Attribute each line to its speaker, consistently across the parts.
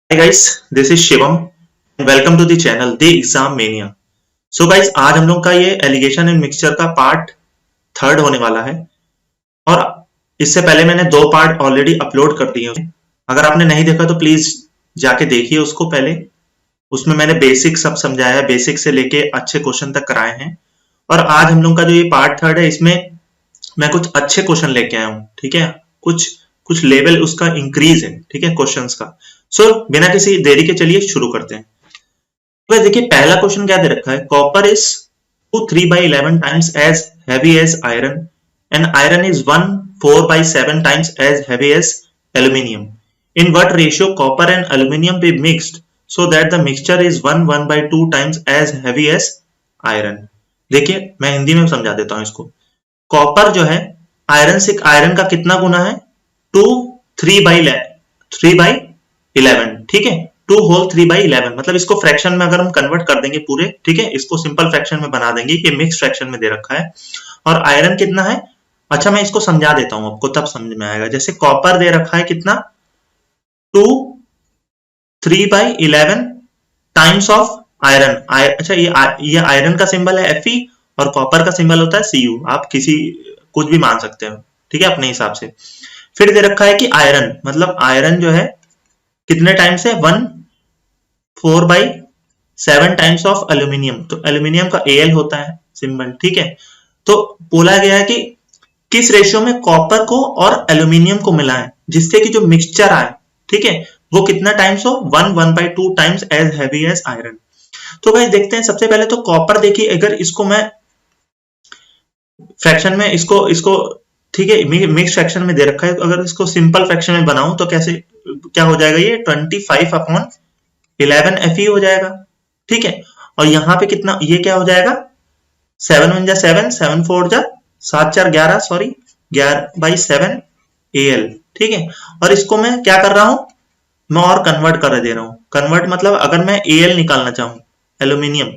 Speaker 1: Hi guys, this is Shivam and welcome to the channel The Exam Mania. So guys, आज हम लोग का ये एलिगेशन एंड मिक्सचर का पार्ट थर्ड होने वाला है और इससे पहले मैंने दो पार्ट ऑलरेडी अपलोड कर दिए हैं। अगर आपने नहीं देखा तो प्लीज जाके देखिए उसको पहले। उसमें मैंने बेसिक सब समझाया है, बेसिक से लेके अच्छे क्वेश्चन तक कराए हैं। और आज हम लोग का जो ये पार्ट थर्ड है, इसमें मैं कुछ अच्छे क्वेश्चन लेके आया हूँ। ठीक है, कुछ कुछ लेवल उसका इंक्रीज है। ठीक है, क्वेश्चंस का। सो बिना किसी देरी के चलिए शुरू करते हैं। तो देखिए पहला क्वेश्चन क्या दे रखा है, copper is 3/11 times as heavy as iron and iron is 4/7 times as heavy as aluminium. In what ratio copper and aluminium be mixed so that the mixture is 1/2 times as heavy as iron. देखिए मैं हिंदी में समझा देता हूं इसको। Copper जो है iron का कितना गुना है, 3/11। ठीक है, 2 3/11 मतलब इसको फ्रैक्शन में अगर हम कन्वर्ट कर देंगे पूरे, ठीक है, इसको सिंपल फ्रैक्शन में बना देंगे। ये मिक्स फ्रैक्शन में दे रखा है। और आयरन कितना है, अच्छा मैं इसको समझा देता हूं आपको, तब समझ में आएगा। जैसे कॉपर दे रखा है कितना, 2 3/11 टाइम्स ऑफ आयरन। अच्छा ये आयरन का सिंबल है Fe और कॉपर का सिंबल होता है Cu। आप किसी कुछ भी मान सकते हो, ठीक है, अपने हिसाब से। फिर दे रखा है कि आयरन मतलब आयरन जो है कितने टाइम्स है, 1/4/7 टाइम्स ऑफ एल्यूमिनियम। तो एल्यूमिनियम का Al होता है सिंबल। ठीक है, तो बोला गया है कि किस रेशियो में कॉपर को और एल्यूमिनियम को मिलाएं जिससे कि जो मिक्सचर आए, ठीक है, वो कितना टाइम्स हो, 1/2 times as heavy as iron. तो भाई देखते हैं। सबसे पहले तो कॉपर देखिए, अगर इसको मैं फ्रैक्शन में इसको इसको ठीक है, मिक्स फ्रैक्शन में दे रखा है, अगर इसको सिंपल फ्रैक्शन में बनाऊं तो कैसे क्या हो जाएगा, ये 25/11 Fe हो जाएगा। ठीक है, और यहाँ पे कितना, ये क्या हो जाएगा, 7 1 7 7 4 7 4 11, सॉरी 11/7 Al। ठीक है, और इसको मैं क्या कर रहा हूं, मैं और कन्वर्ट कर दे रहा हूं। कन्वर्ट मतलब अगर मैं Al निकालना चाहूं, एल्यूमिनियम,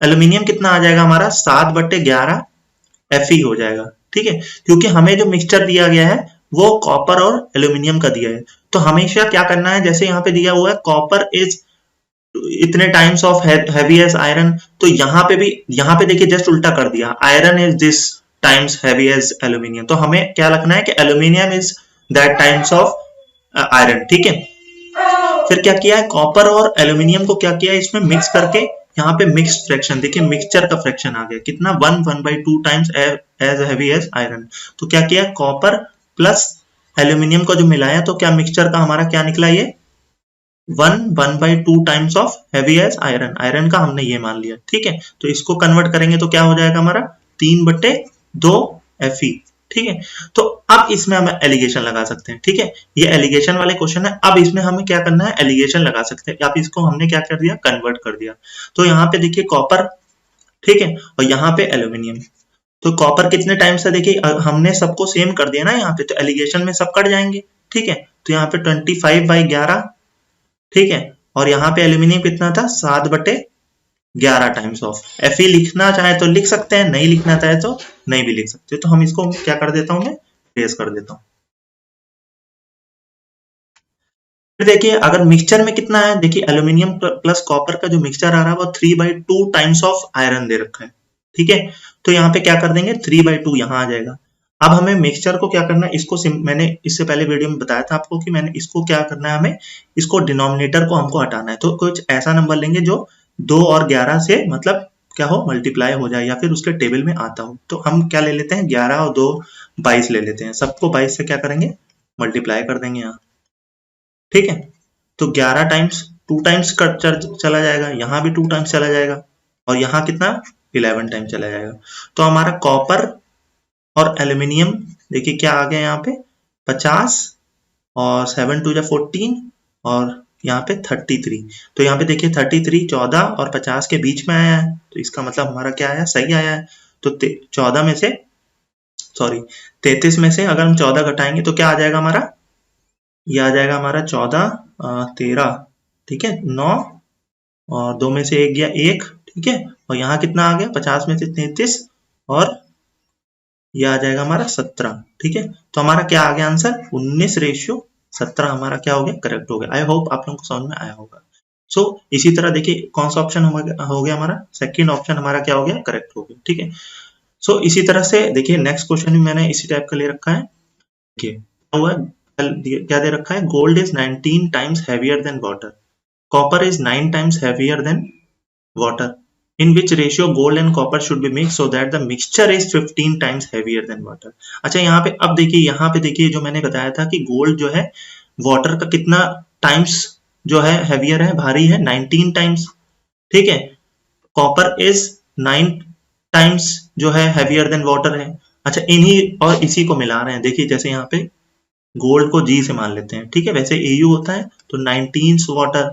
Speaker 1: एल्यूमिनियम कितना आ जाएगा हमारा, 7/11 Fe हो जाएगा। ठीक है, क्योंकि हमें जो मिक्सचर दिया गया है वो कॉपर और एल्यूमिनियम का दिया है। तो हमेशा क्या करना है, जैसे यहाँ पे दिया हुआ है कॉपर इज इतने times of heavy as iron, तो यहाँ पे देखिए जस्ट उल्टा कर दिया, iron is this times heavy as aluminium. तो हमें क्या रखना है कि aluminium is that times of iron. ठीक है, फिर क्या किया है, कॉपर और एल्यूमिनियम को क्या किया है, इसमें मिक्स करके यहाँ पे मिक्स फ्रैक्शन देखिए, मिक्सचर का फ्रैक्शन आ गया कितना, 1/2 times as heavy as iron. तो क्या किया, कॉपर प्लस एल्यूमिनियम को जो मिलाया, तो क्या मिक्सचर का हमारा क्या निकला, ये 1/2 times of heavy as iron. Iron का हमने ये मान लिया। ठीक है, तो इसको कन्वर्ट करेंगे तो क्या हो जाएगा हमारा, 3/2 Fe। ठीक है, तो अब इसमें हम एलिगेशन लगा सकते हैं। ठीक है, ये एलिगेशन वाले क्वेश्चन है। अब इसमें हमें क्या करना है, एलिगेशन लगा सकते हैं। अब इसको हमने क्या कर दिया, कन्वर्ट कर दिया। तो यहाँ पे देखिए कॉपर, ठीक है, और यहाँ पे एल्यूमिनियम। तो कॉपर कितने टाइम्स है, देखिए हमने सबको सेम कर दिया ना यहाँ पे, तो एलिगेशन में सब कट जाएंगे। ठीक है, तो यहाँ पे 25/11। ठीक है, और यहाँ पे एल्यूमिनियम कितना था, 7/11 टाइम्स ऑफ। Fe लिखना चाहे तो लिख सकते हैं, नहीं लिखना चाहे तो नहीं भी लिख सकते। तो हम इसको क्या कर देता हूं, मैं रेस कर देता हूं। फिर देखिए अगर मिक्सचर में कितना है, देखिए एल्यूमिनियम प्लस कॉपर का जो मिक्सचर आ रहा है वो 3/2 टाइम्स ऑफ आयरन दे रखा है। ठीक है, तो यहाँ पे क्या कर देंगे, 3/2 यहाँ आ जाएगा। अब हमें मिक्सचर को क्या करना है, इसको मैंने इससे पहले वीडियो में बताया था आपको कि मैंने इसको क्या करना है, हमें इसको डिनोमिनेटर को हमको हटाना है। तो कुछ ऐसा नंबर लेंगे जो 2 और 11 से मतलब क्या हो, मल्टीप्लाई हो जाए या फिर उसके टेबल में आता हो। तो हम क्या ले लेते हैं, 11 और 2 22 ले लेते हैं। सबको 22 से क्या करेंगे, मल्टीप्लाई कर देंगे यहाँ। ठीक है, तो 11 टाइम्स 2 टाइम्स चला जाएगा, यहाँ भी 2 टाइम्स चला जाएगा, और यहाँ कितना 11 टाइम्स चला जाएगा। तो हमारा कॉपर और एल्यूमिनियम देखिए क्या आ गया यहाँ पे, 50 और 7 2 14 और यहाँ पे 33। तो यहाँ पे देखिए 33 14 और 50 के बीच में आया है, तो इसका मतलब हमारा क्या आया, सही आया है। तो 14 में से, सॉरी 33 में से अगर हम 14 घटाएंगे तो क्या आ जाएगा हमारा, ये आ जाएगा हमारा 14 13, ठीक है, 9 और 2 में से 1 गया 1। ठीक है, और यहाँ कितना आ गया, 50 में से 33 और ये आ जाएगा हमारा 17। ठीक है, तो हमारा क्या आ गया आंसर, 19/11। 17 हमारा क्या हो गया, करेक्ट हो गया। आई होप आप लोगों को समझ में आया होगा। सो इसी तरह देखिए कौन सा ऑप्शन हो गया हमारा, सेकंड ऑप्शन हमारा क्या हो गया, करेक्ट हो गया। ठीक है, सो इसी तरह से देखिए नेक्स्ट क्वेश्चन भी मैंने इसी टाइप का ले रखा है। देखिए क्या हुआ, क्या दे रखा है, gold is 19 times heavier than water, copper is 9 times heavier than water, in which ratio gold and copper should be mixed so that the mixture is 15 times heavier than water। अच्छा यहाँ पे अब देखिए, यहाँ पे देखिए जो मैंने बताया था कि गोल्ड जो है वाटर का कितना टाइम्स जो है हैवियर है, भारी है, 19 टाइम्स। ठीक है, कॉपर इज 9 टाइम्स जो है हैवियर देन वाटर है। अच्छा इन्हीं और इसी को मिला रहे हैं। देखिए जैसे यहाँ पे गोल्ड को जी से मान लेते हैं, ठीक है, वैसे एयू होता है तो 19 वाटर।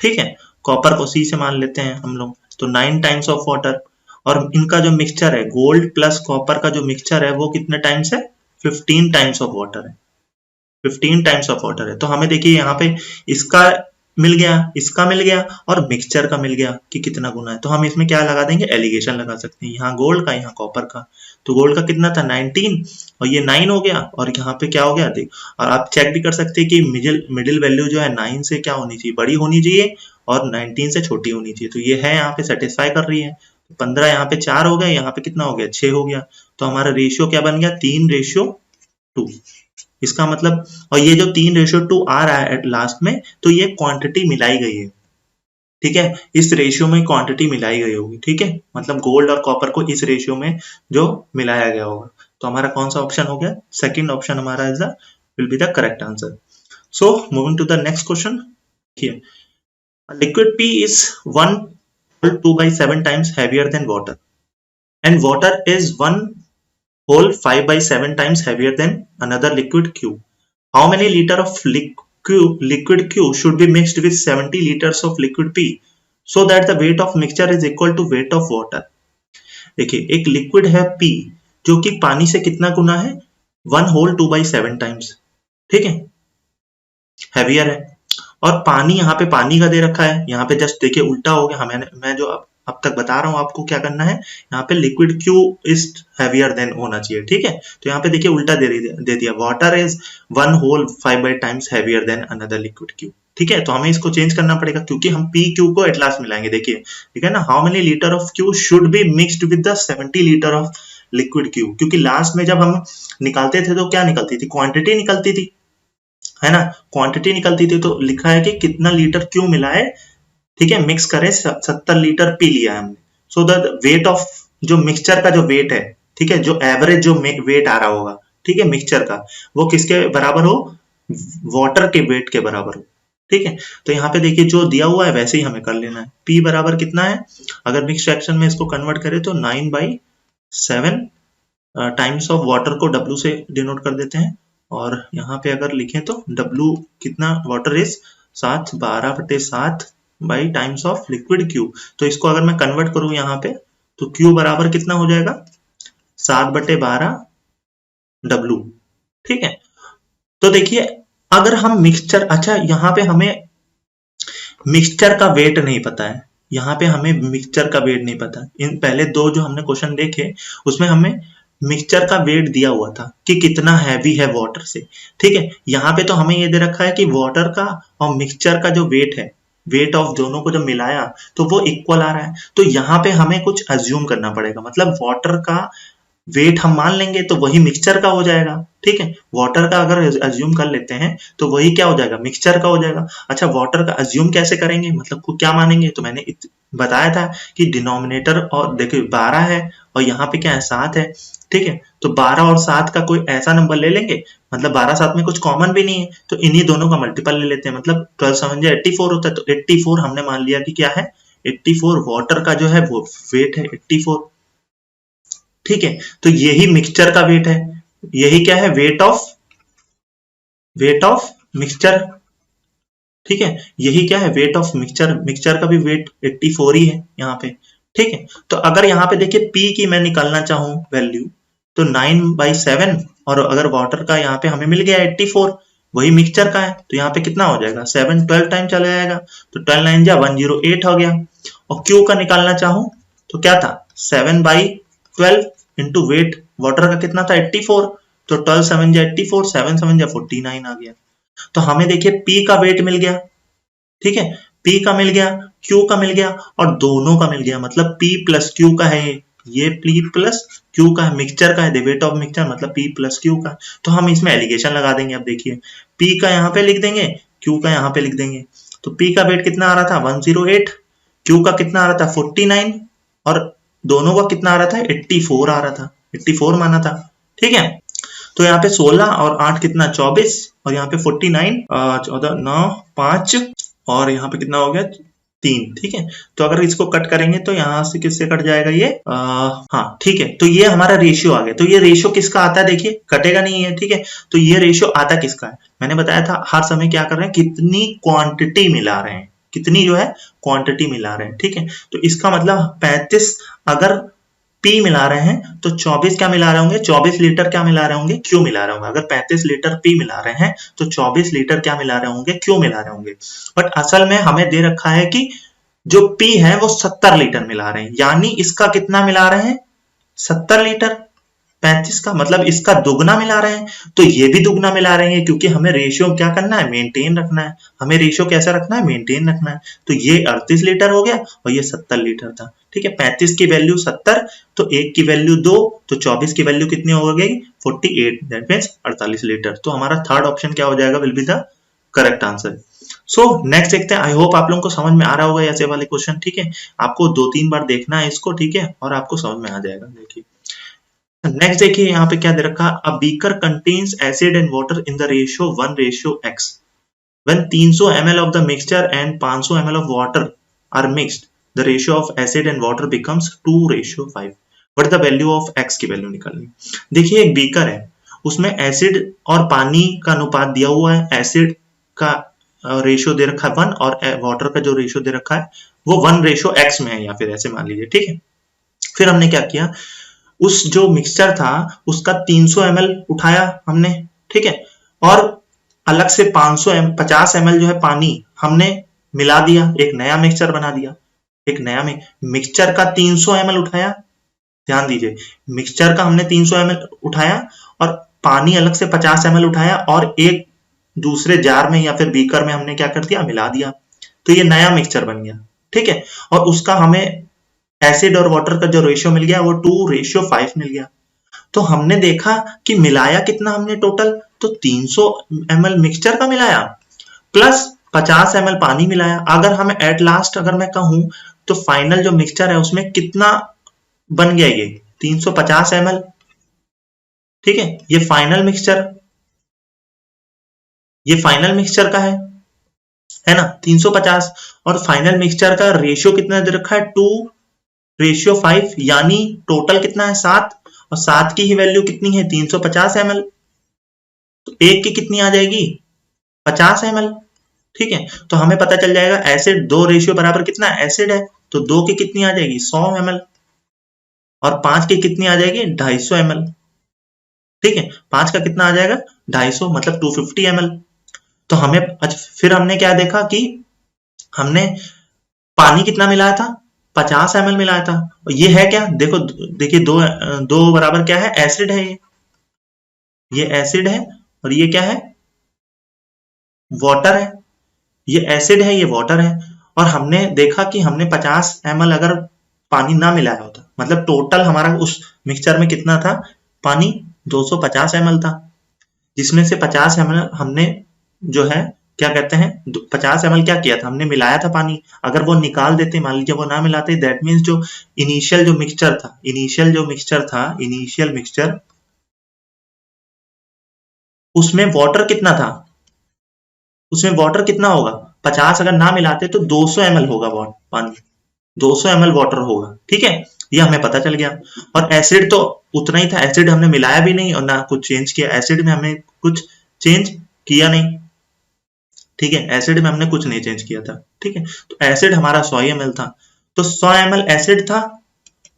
Speaker 1: ठीक है, कॉपर को सी से मान लेते हैं हम लोग तो 9 टाइम्स ऑफ वाटर। और इनका जो मिक्सचर है, गोल्ड प्लस कॉपर का जो मिक्सचर है वो कितने टाइम्स है, 15 टाइम्स ऑफ वाटर है, 15 टाइम्स ऑफ वाटर है। तो हमें देखिए यहाँ पे इसका मिल गया, इसका मिल गया और मिक्सचर का मिल गया कि कितना गुना है। तो हम इसमें क्या लगा देंगे, एलिगेशन लगा सकते हैं, यहाँ गोल्ड का यहाँ कॉपर का। तो गोल्ड का कितना था 19 और ये 9 हो गया, और यहाँ पे क्या हो गया देख। और आप चेक भी कर सकते हैं कि मिडिल वैल्यू जो है 9 से क्या होनी चाहिए, बड़ी होनी चाहिए, और 19 से छोटी होनी चाहिए। तो ये है यहाँ पे सेटिस्फाई कर रही है। 15 यहाँ पे 4 हो गया, यहाँ पे कितना हो गया 6 हो गया। तो हमारा रेशियो क्या बन गया, 3:2। इसका मतलब, और ये जो 3:2 आ रहा है लास्ट में, तो ये क्वांटिटी मिलाई गई है। ठीक है, इस रेशियो में क्वांटिटी मिलाई गई होगी। ठीक है, मतलब गोल्ड और कॉपर को इस रेशियो में जो मिलाया गया होगा। तो हमारा कौन सा ऑप्शन हो गया, सेकंड ऑप्शन हमारा is the will be the correct answer. So moving to the next question. देखिए liquid P is 1 whole 2/7 times heavier than water, and water is 1 whole 5/7 times heavier than another liquid Q. How many liter of liquid Q should be mixed with 70 liters of liquid P so that the weight of mixture is equal to weight of water? देखिए एक liquid है P जो कि पानी से कितना गुना है, 1 whole 2/7 times. ठीक है, हैवियर है। और पानी यहाँ पे पानी का दे रखा है, यहाँ पे जस्ट देखिए उल्टा हो गया। हमें मैं जो अब तक बता रहा हूँ आपको क्या करना है, यहाँ पे liquid Q is heavier than होना चाहिए। ठीक है, तो यहाँ पे देखिए उल्टा दे दिया, water is 1 whole 5 times heavier than another liquid Q. ठीक है, तो हमें इसको चेंज करना पड़ेगा क्योंकि हम पी क्यू को एट लास्ट मिलाएंगे। देखिए ठीक है ना, how many litre of Q should be mixed with the 70 litre of liquid Q, क्योंकि लास्ट में जब हम निकालते थे तो क्या निकलती थी, क्वांटिटी निकलती थी, है ना, क्वांटिटी निकलती थी। तो लिखा है कि कितना लीटर क्यों मिला है। ठीक है, मिक्स करें, 70 लीटर पी लिया हमने। सो द वेट ऑफ जो मिक्सचर का जो वेट है, ठीक है, जो एवरेज जो वेट आ रहा होगा, ठीक है, मिक्सचर का, वो किसके बराबर हो, वाटर के वेट के बराबर हो। ठीक है, तो यहाँ पे देखिए जो दिया हुआ है वैसे ही हमें कर लेना है। P बराबर कितना है, अगर मिक्स फ्रैक्शन में इसको कन्वर्ट करें तो 9/7 टाइम्स ऑफ वाटर को W से डिनोट कर देते हैं, और यहाँ पे अगर लिखें तो W कितना, water is 7 by times of liquid Q. तो इसको अगर मैं कन्वर्ट करूं यहाँ पे तो क्यू बराबर कितना हो जाएगा, 7/12 W। ठीक है, तो देखिए अगर हम मिक्सचर, अच्छा यहाँ पे हमें मिक्सचर का वेट नहीं पता है, यहाँ पे हमें मिक्सचर का वेट नहीं पता। इन पहले दो जो हमने क्वेश्चन देखे उसमें हमें मिक्सचर का वेट दिया हुआ था कि कितना हैवी है वाटर से। ठीक है, यहाँ पे तो हमें ये दे रखा है कि वाटर का और मिक्सचर का जो वेट है, वेट ऑफ दोनों को जब मिलाया तो वो इक्वल आ रहा है। तो यहाँ पे हमें कुछ अज्यूम करना पड़ेगा, मतलब वाटर का वेट हम मान लेंगे तो वही मिक्सचर का हो जाएगा। ठीक है, वाटर का अगर अज्यूम कर लेते हैं तो वही क्या हो जाएगा, मिक्सचर का हो जाएगा। अच्छा वाटर का अज्यूम कैसे करेंगे, मतलब को क्या मानेंगे, तो मैंने बताया था कि डिनोमिनेटर और देखिए 12 है और यहाँ पे क्या है 7 है। ठीक है, तो 12 और 7 का कोई ऐसा नंबर ले लेंगे, मतलब 12 7 में कुछ कॉमन भी नहीं है, तो इन्हीं दोनों का मल्टीपल ले लेते हैं, मतलब 12 7 84 होता है। तो 84 हमने मान लिया कि क्या है, 84 वाटर का जो है वो वेट है 84। ठीक है, तो यही मिक्सचर का वेट है, यही क्या है, वेट ऑफ मिक्सचर। ठीक है, यही क्या है, वेट ऑफ मिक्सचर। मिक्सचर का भी वेट 84 ही है यहाँ पे। ठीक है, तो अगर यहाँ पे देखिए P की मैं निकालना चाहूं वैल्यू तो 9/7, और अगर वाटर का यहाँ पे हमें मिल गया 84, वही मिक्सचर का है, तो यहाँ पे कितना हो जाएगा, 7 12 टाइम चला जाएगा, तो 12 9 जा 108 हो गया। और Q का निकालना चाहूं तो क्या था, 7/12 इंटू वेट, वाटर का कितना था 84, तो 12 7 जा 84, 7 7 जा 49 आ गया। तो हमें देखिए P का वेट मिल गया, ठीक है, P का मिल गया, Q का मिल गया और दोनों का मिल गया, मतलब P प्लस Q का है ये P प्लस Q का है, मिक्सचर का है, वेट ऑफ मिक्सचर मतलब P प्लस Q का। तो हम इसमें एलिगेशन लगा देंगे। अब देखिए P का यहाँ पे लिख देंगे, Q का यहाँ पे लिख देंगे। तो P का वेट कितना आ रहा था 108, Q का कितना आ रहा था 49 और दोनों का कितना आ रहा था 84 आ रहा था, 84 माना था, ठीक है। तो यहाँ पे 16 और 8 कितना 24 और यहाँ पे 49 14 9 5 और यहाँ पे कितना हो गया 3, ठीक है। तो अगर इसको कट करेंगे तो यहाँ से किससे कट जाएगा ये हाँ ठीक है। तो ये हमारा रेशियो आ गया। तो ये रेशियो किसका आता है, देखिए कटेगा नहीं है, ठीक है। तो ये रेशियो आता किसका है, मैंने बताया था हर समय क्या कर रहे हैं, कितनी क्वांटिटी मिला रहे हैं, कितनी जो है क्वांटिटी मिला रहे हैं, ठीक है। तो इसका मतलब 35 अगर P मिला रहे हैं तो 24 क्या मिला रहे होंगे, 24 लीटर क्या मिला रहे होंगे, Q मिला रहे होंगे। अगर 35 लीटर P मिला रहे हैं तो 24 लीटर क्या मिला रहे होंगे, Q मिला रहे होंगे। बट असल में हमें दे रखा है कि जो P है वो 70 लीटर मिला रहे हैं, यानी इसका कितना मिला रहे हैं 70 लीटर, 35 का मतलब इसका दुगना मिला रहे हैं। तो ये भी दुगना मिला रहे हैं क्योंकि हमें रेशियो क्या करना है, मेंटेन रखना है। हमें रेशियो कैसा रखना है, मेंटेन रखना है। तो ये 38 लीटर हो गया और ये 70 लीटर था, ठीक है। 35 की वैल्यू 70 तो 1 की वैल्यू 2 तो 24 की वैल्यू कितनी हो गई 48, दैट मीन्स 48 लीटर। तो हमारा थर्ड ऑप्शन क्या हो जाएगा, will be the correct answer. So next देखते हैं। आई होप आप लोगों को समझ में आ रहा होगा ऐसे वाले क्वेश्चन, ठीक है। आपको 2-3 बार देखना है इसको, ठीक है, और आपको समझ में आ जाएगा। देखिए नेक्स्ट देखिए यहाँ पे क्या दे रखा, a beaker contains acid and water in the ratio 1:x when 300 ml of the mixture and 500 ml of water are mixed, the ratio of acid and water becomes 2:5. What is the value of x की value निकालनी। देखिए एक beaker है, उसमें acid और पानी का अनुपात दिया हुआ है। एसिड का रेशियो दे रखा है 1 और वाटर का जो रेशियो दे रखा है वो 1:x में है, या फिर ऐसे मान लीजिए, ठीक है। फिर हमने क्या किया, उस जो मिक्सचर था उसका 300 ml उठाया हमने, ठीक है, और अलग से 50 ml जो है पानी हमने मिला दिया, एक नया मिक्सचर बना दिया। एक नया मिक्सचर का 300 ml उठाया, ध्यान दीजिए मिक्सचर का हमने 300 ml उठाया और पानी अलग से 50 ml उठाया और एक दूसरे जार में या फिर बीकर में हमने क्या कर दिया, मिला दिया। तो ये नया मिक्सचर बन गया, ठीक है। और उसका हमें एसिड और वाटर का जो रेशियो मिल गया वो 2:5 मिल गया। तो हमने देखा कि मिलाया कितना हमने टोटल, तो 300 ml मिक्सचर का मिलाया प्लस 50 ml पानी मिलाया। अगर हम एट लास्ट अगर मैं कहूं तो फाइनल जो मिक्सचर है उसमें कितना बन गया, ये 350 ml, ठीक है। ये फाइनल मिक्सचर का है ना 350, और फाइनल मिक्सचर का रेशियो कितना दे रखा है 2:5, यानी टोटल कितना है 7, और 7 की ही वैल्यू कितनी है 350 ml। तो एक की कितनी आ जाएगी 50 ml, ठीक है। तो हमें पता चल जाएगा एसिड 2 रेशियो बराबर कितना एसिड है, तो 2 की कितनी आ जाएगी 100 ml और 5 की कितनी आ जाएगी 250 ml, ठीक है। 5 का कितना आ जाएगा 250 मतलब 250 ml। तो हमें फिर हमने क्या देखा कि हमने पानी कितना मिलाया था 50 ml मिलाया था। और ये है क्या, देखो देखिए दो बराबर क्या है एसिड है, ये एसिड है और ये क्या है वाटर है। ये एसिड है ये वाटर है, और हमने देखा कि हमने 50 ml अगर पानी ना मिलाया होता, मतलब टोटल हमारा उस मिक्सचर में कितना था पानी 250 ml था, जिसमें से 50 ml हमने जो है क्या कहते हैं 50 ml क्या किया था, हमने मिलाया था पानी। अगर वो निकाल देते, मान लीजिए वो ना मिलाते, दैट मीन्स जो इनिशियल मिक्सचर उसमें वाटर कितना था, उसमें वाटर कितना होगा 50 अगर ना मिलाते तो 200 ml होगा पानी, 200 ml वाटर होगा, ठीक है। ये हमें पता चल गया। और एसिड तो उतना ही था, एसिड हमने मिलाया भी नहीं और ना कुछ चेंज किया, एसिड में हमने कुछ चेंज किया नहीं, ठीक है। एसिड में हमने कुछ नहीं चेंज किया था, ठीक है। तो एसिड हमारा 100 ml था, तो 100 ml एसिड था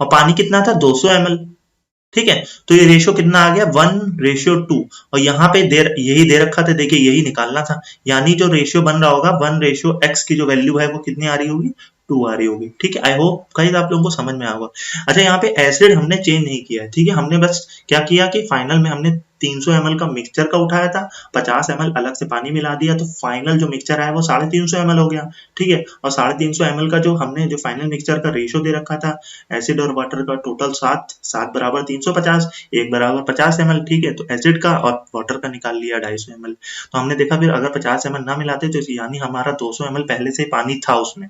Speaker 1: और पानी कितना था 200 ml, ठीक है। तो ये रेशियो कितना आ गया 1:2, और यहाँ पे यही दे रखा था, देखिए यही निकालना था, यानी जो रेशियो बन रहा होगा 1:x की जो वैल्यू है वो कितनी आ रही होगी 2 आ रही होगी। ठीक है, आई होप गाइस आप लोगों को समझ में आएगा। अच्छा, यहाँ पे एसिड हमने चेंज नहीं किया है, ठीक है, हमने बस क्या किया कि फाइनल में हमने 300 ml का मिक्सचर का उठाया था, 50 ml अलग से पानी मिला दिया, तो फाइनल जो मिक्सचर आया वो 350 ml हो गया। ठीक है, और 350 ml का जो हमने जो फाइनल मिक्सचर का रेशियो दे रखा था एसिड और वाटर का टोटल 7 बराबर 350, 1 बराबर 50 ml। ठीक है, तो एसिड का और वाटर का निकाल लिया 250 ml। तो हमने देखा फिर अगर 50 ml ना मिलाते तो यानी हमारा 200 ml पहले से पानी था उसमें।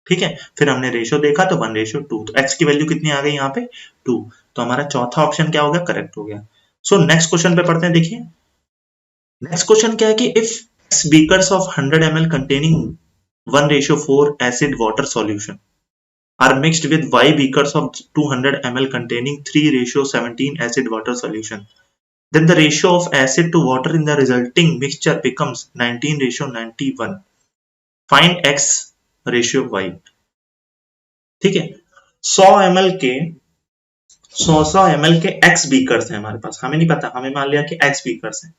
Speaker 1: ठीक है, फिर हमने रेशियो देखा तो 1:2, तो x की वैल्यू कितनी आ गई यहाँ पे 2। तो हमारा चौथा ऑप्शन क्या हो गया, करेक्ट हो गया। सो नेक्स्ट क्वेश्चन पे पढ़ते हैं। देखिए नेक्स्ट क्वेश्चन क्या है कि if x beakers of 100 ml containing 1:4 acid water solution are mixed with y beakers of 200 ml containing 3:17 acid water solution, then the ratio of acid to water in the resulting mixture becomes 19:91. Find x ratio y। ठीक है, 100 ml के 100 ml के x beakers हैं हमारे पास, हमें नहीं पता, हमें मान लिया कि x बीकर्स हैं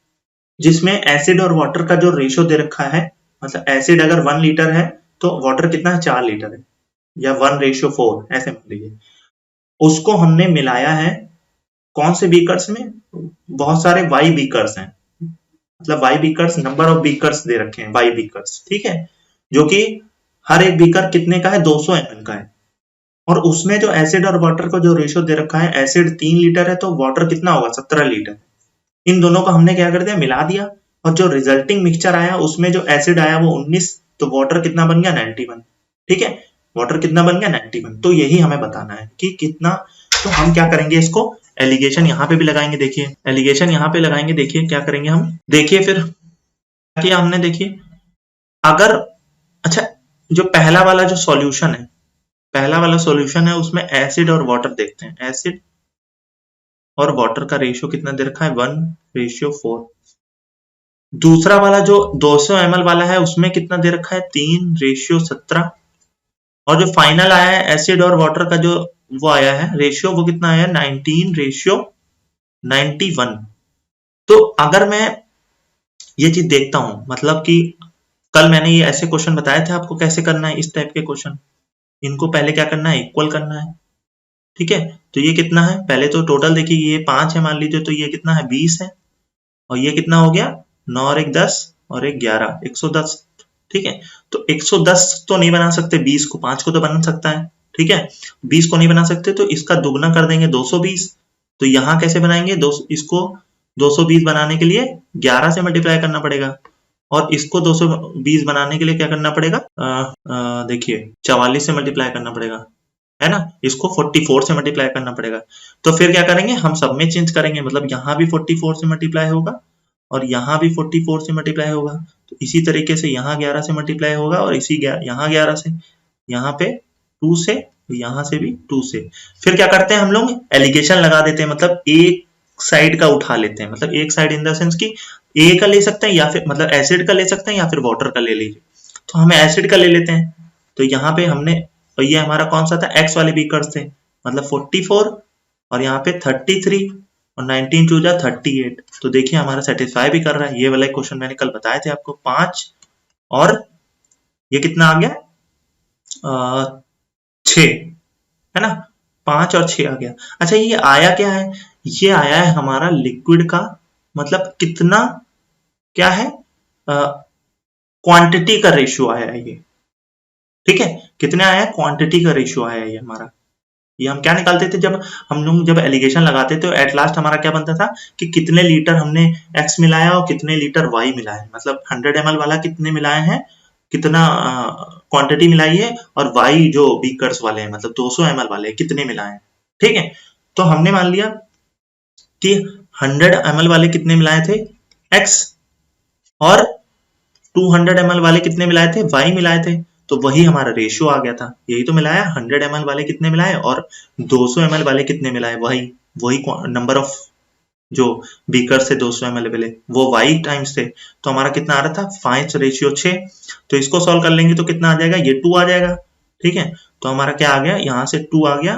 Speaker 1: जिसमें एसिड और वाटर का जो रेशियो दे रखा है, मतलब एसिड अगर 1 लीटर है तो वाटर कितना है 4 लीटर है, या 1:4 ऐसे मान लीजिए। उसको हमने मिलाया है कौन से बीकर्स में, बहुत सारे वाई बीकर्स हैं, मतलब Y beakers, number of beakers दे रखे हैं वाई बीकर्स। ठीक है, जो कि हर एक बीकर कितने का है 200 ml का है, और उसमें जो एसिड और वाटर का जो रेशियो दे रखा है, एसिड 3 लीटर है तो वाटर कितना होगा 17 लीटर। इन दोनों को हमने क्या कर दिया, मिला दिया, और जो रिजल्टिंग मिक्सचर आया उसमें जो एसिड आया वो 19, तो वाटर कितना बन गया 91। ठीक है, वाटर कितना बन गया 91। तो यही हमें बताना है कि कितना। तो हम क्या करेंगे, इसको एलिगेशन यहाँ पे भी लगाएंगे। देखिए एलिगेशन यहाँ पे लगाएंगे, देखिए क्या करेंगे हम, देखिए फिर किया हमने, देखिए अगर, अच्छा जो पहला वाला जो सॉल्यूशन है, पहला वाला सॉल्यूशन है उसमें एसिड और वाटर देखते हैं, एसिड और वाटर का रेशियो कितना दे रखा है 1:4। दूसरा वाला जो 200 ml वाला है उसमें कितना दे रखा है 3:17, और जो फाइनल आया है एसिड और वाटर का जो वो आया है रेशियो, वो कितना आया 19:91। तो अगर मैं ये चीज देखता हूं, मतलब कि कल मैंने ये ऐसे क्वेश्चन बताए थे आपको कैसे करना है, इस टाइप के क्वेश्चन, इनको पहले क्या करना है, इक्वल करना है। ठीक है, तो ये कितना है, पहले तो टोटल देखिए ये 5 है मान लीजिए, तो ये कितना है 20 है, और ये कितना हो गया 9 और 1 10 और 1 11, 110। ठीक है, तो 110 तो नहीं बना सकते, 20 को 5 को तो बना सकता है। ठीक है, 20 को नहीं बना सकते तो इसका दुगना कर देंगे 220। तो यहाँ कैसे बनाएंगे, इसको 220 बनाने के लिए 11 से मल्टीप्लाई करना पड़ेगा, और इसको 220 बनाने के लिए क्या करना पड़ेगा, देखिए 44 से मल्टीप्लाई करना पड़ेगा, है ना, इसको 44 से मल्टीप्लाई करना पड़ेगा। तो फिर क्या करेंगे, हम सब में चेंज करेंगे, मतलब यहाँ भी 44 से मल्टीप्लाई होगा और यहाँ भी 44 से मल्टीप्लाई होगा, तो इसी तरीके से यहाँ 11 से मल्टीप्लाई होगा, और इसी यहाँ 11 से, यहाँ पे 2 से, यहाँ से भी 2 से। फिर क्या करते हैं हम लोग, एलिगेशन लगा देते हैं, मतलब एक साइड का उठा लेते हैं, मतलब एक साइड इन द सेंस की ए का ले सकते हैं, या फिर मतलब एसिड का ले सकते हैं, या फिर वाटर का ले लीजिए। तो हम एसिड का ले लेते हैं, तो यहाँ पे हमने, और ये हमारा कौन सा था, एक्स वाले बीकर्स थे, मतलब 44 और यहाँ पे 33 और 19 2 जा 38। तो देखिए हमारा सेटिस्फाई भी कर रहा है। ये वाला क्वेश्चन मैंने कल बताए थे आपको, 5 और ये कितना आ गया 6, है ना, 5 और 6 आ गया। अच्छा ये आया क्या है, ये आया है हमारा लिक्विड का, मतलब कितना क्या है, क्वांटिटी का रेशियो आया है ये। ठीक है, कितने आया है, क्वांटिटी का रेशियो आया है ये हमारा। ये हम क्या निकालते थे, जब हम लोग जब एलिगेशन लगाते तो एट लास्ट हमारा क्या बनता था कि कितने लीटर हमने एक्स मिलाया और कितने लीटर वाई मिलाया, मतलब 100 ml वाला कितने मिलाए हैं, कितना क्वांटिटी मिलाई है, और वाई जो बीकर्स वाले हैं मतलब 200 ml वाले कितने मिलाए हैं। ठीक है, तो हमने मान लिया कि 100 ml वाले कितने मिलाए थे एक्स, और 200 ml वाले कितने मिलाए थे, वाई मिलाए थे, तो वही हमारा रेशियो आ गया था। यही तो मिलाया, 100 ml वाले कितने मिलाए और 200 ml वाले कितने मिलाए, वही नंबर ऑफ जो बीकर से 200 ml मिले वो वाई टाइम्स थे। तो हमारा कितना आ रहा था 5:6। तो इसको सॉल्व कर लेंगे तो कितना आ जाएगा, ये 2 आ जाएगा। ठीक है, तो हमारा क्या आ गया, यहाँ से 2 आ गया,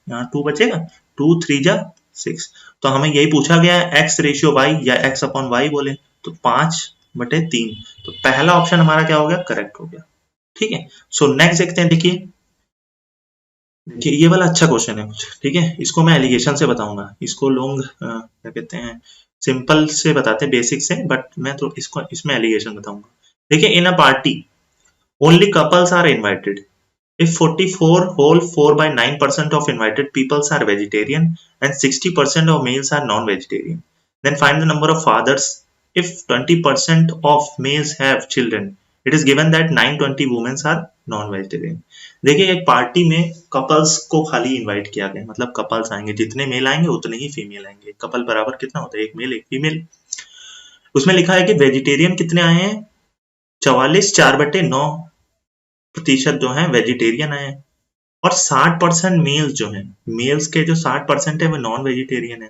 Speaker 1: यहाँ 2 बचेगा, 2 3 जा 6। तो हमें यही पूछा गया है एक्स रेशियो वाई या एक्स अपॉन वाई बोले, तो 5/3। तो पहला ऑप्शन हमारा क्या हो गया, करेक्ट हो गया। ठीक है। सो नेक्स्ट देखते हैं। देखिए ये वाला अच्छा क्वेश्चन है कुछ, ठीक है। इसको मैं एलिगेशन से बताऊंगा, इसको लोग क्या कहते हैं सिंपल से बताते हैं, बेसिक से, बट मैं तो इसको इसमें एलिगेशन बताऊंगा। देखिए, in a party only couples are invited if 44 whole 4 by 9% of invited peoples are vegetarian and 60% of males are non-vegetarian, then find the number of fathers if 20% of males have children. It is given that 920 women are non-vegetarian. देखिए, एक party में couples को खाली invite किया गया, मतलब couples आएंगे, जितने मेल आएंगे उतने ही फीमेल आएंगे। कपल बराबर कितना होता है, एक मेल एक फीमेल। उसमें लिखा है कि वेजिटेरियन कितने आए हैं, 44, 4/9 प्रतिशत जो है वेजिटेरियन आए हैं, और 60% मेल्स जो हैं, मेल्स के जो 60% है वो नॉन वेजिटेरियन है।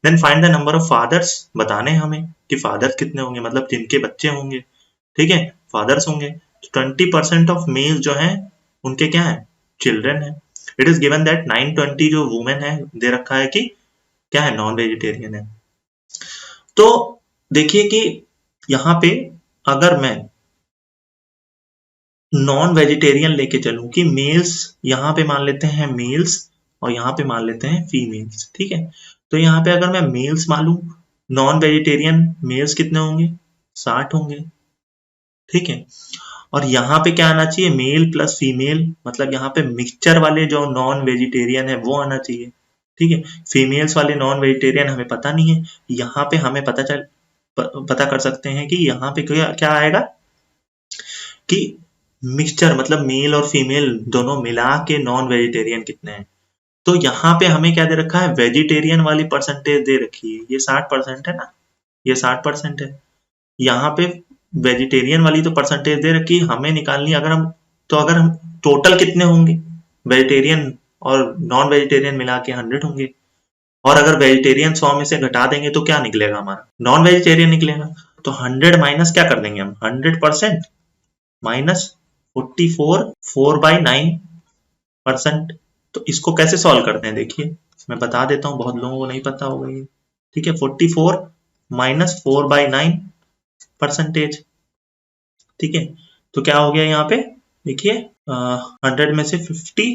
Speaker 1: Then find the number of fathers, बताने हैं हमें कि फादर्स कितने होंगे, मतलब जिनके बच्चे होंगे, ठीक है, फादर्स होंगे। 20% ऑफ मेल्स जो हैं उनके क्या है, चिल्ड्रन है। इट इज गिवन दैट 920 जो वुमेन है दे रखा है कि क्या है, नॉन वेजिटेरियन है। तो देखिए कि यहाँ पे अगर मैं नॉन वेजिटेरियन लेके चलूं कि मेल्स यहाँ पे मान लेते हैं मेल्स और यहाँ पे मान लेते हैं फीमेल्स, ठीक है। तो यहाँ पे अगर मैं मेल्स मानूं, नॉन वेजिटेरियन मेल्स कितने होंगे, 60 होंगे, ठीक है। और यहाँ पे क्या आना चाहिए, मेल प्लस फीमेल, मतलब यहाँ पे मिक्सचर वाले जो नॉन वेजिटेरियन है वो आना चाहिए, ठीक है। फीमेल्स वाले नॉन वेजिटेरियन हमें पता नहीं है, यहाँ पे हमें पता कर सकते हैं कि यहाँ पे क्या क्या आएगा कि मिक्सचर, मतलब मेल और फीमेल दोनों मिला के नॉन वेजिटेरियन कितने हैं। तो यहाँ पे हमें क्या दे रखा है, वेजिटेरियन वाली परसेंटेज दे रखी है, ये 60% है ना, ये 60% है। यहाँ पे वेजिटेरियन वाली तो परसेंटेज दे रखी है, हमें निकालनी अगर हम, तो अगर हम टोटल कितने होंगे, वेजिटेरियन और नॉन वेजिटेरियन मिला के 100 होंगे, और अगर वेजिटेरियन 100 में से घटा देंगे तो क्या निकलेगा, हमारा नॉन वेजिटेरियन निकलेगा। तो 100 माइनस क्या कर देंगे हम, 100% माइनस 44 4/9%। तो इसको कैसे सॉल्व करते हैं, देखिए मैं बता देता हूँ, बहुत लोगों को नहीं पता होगा ये, ठीक है। 44 माइनस 4/9%, ठीक है। तो क्या हो गया यहाँ पे, देखिए 100 में से 50,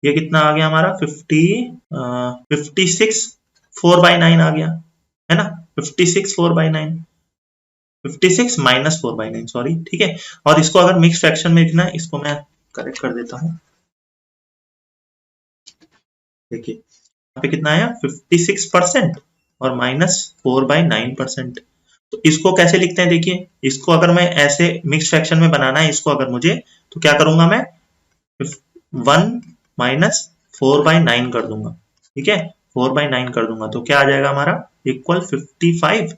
Speaker 1: ये कितना आ गया हमारा 56 4/9 आ गया, है ना, 56 4/9, 56 माइनस 4/9, सॉरी, ठीक है। और इसको अगर मिक्स फ्रैक्शन में लिखना है, इसको मैं करेक्ट कर देता हूँ। देखिए यहाँ पे कितना आया, 56% और माइनस 4/9%। तो इसको कैसे लिखते हैं, देखिए इसको अगर मैं ऐसे मिक्स फ्रैक्शन में बनाना है इसको अगर मुझे, तो क्या करूंगा मैं, 1 माइनस 4/9 कर दूंगा, ठीक है, 4/9 कर दूंगा, तो क्या आ जाएगा हमारा, इक्वल 55,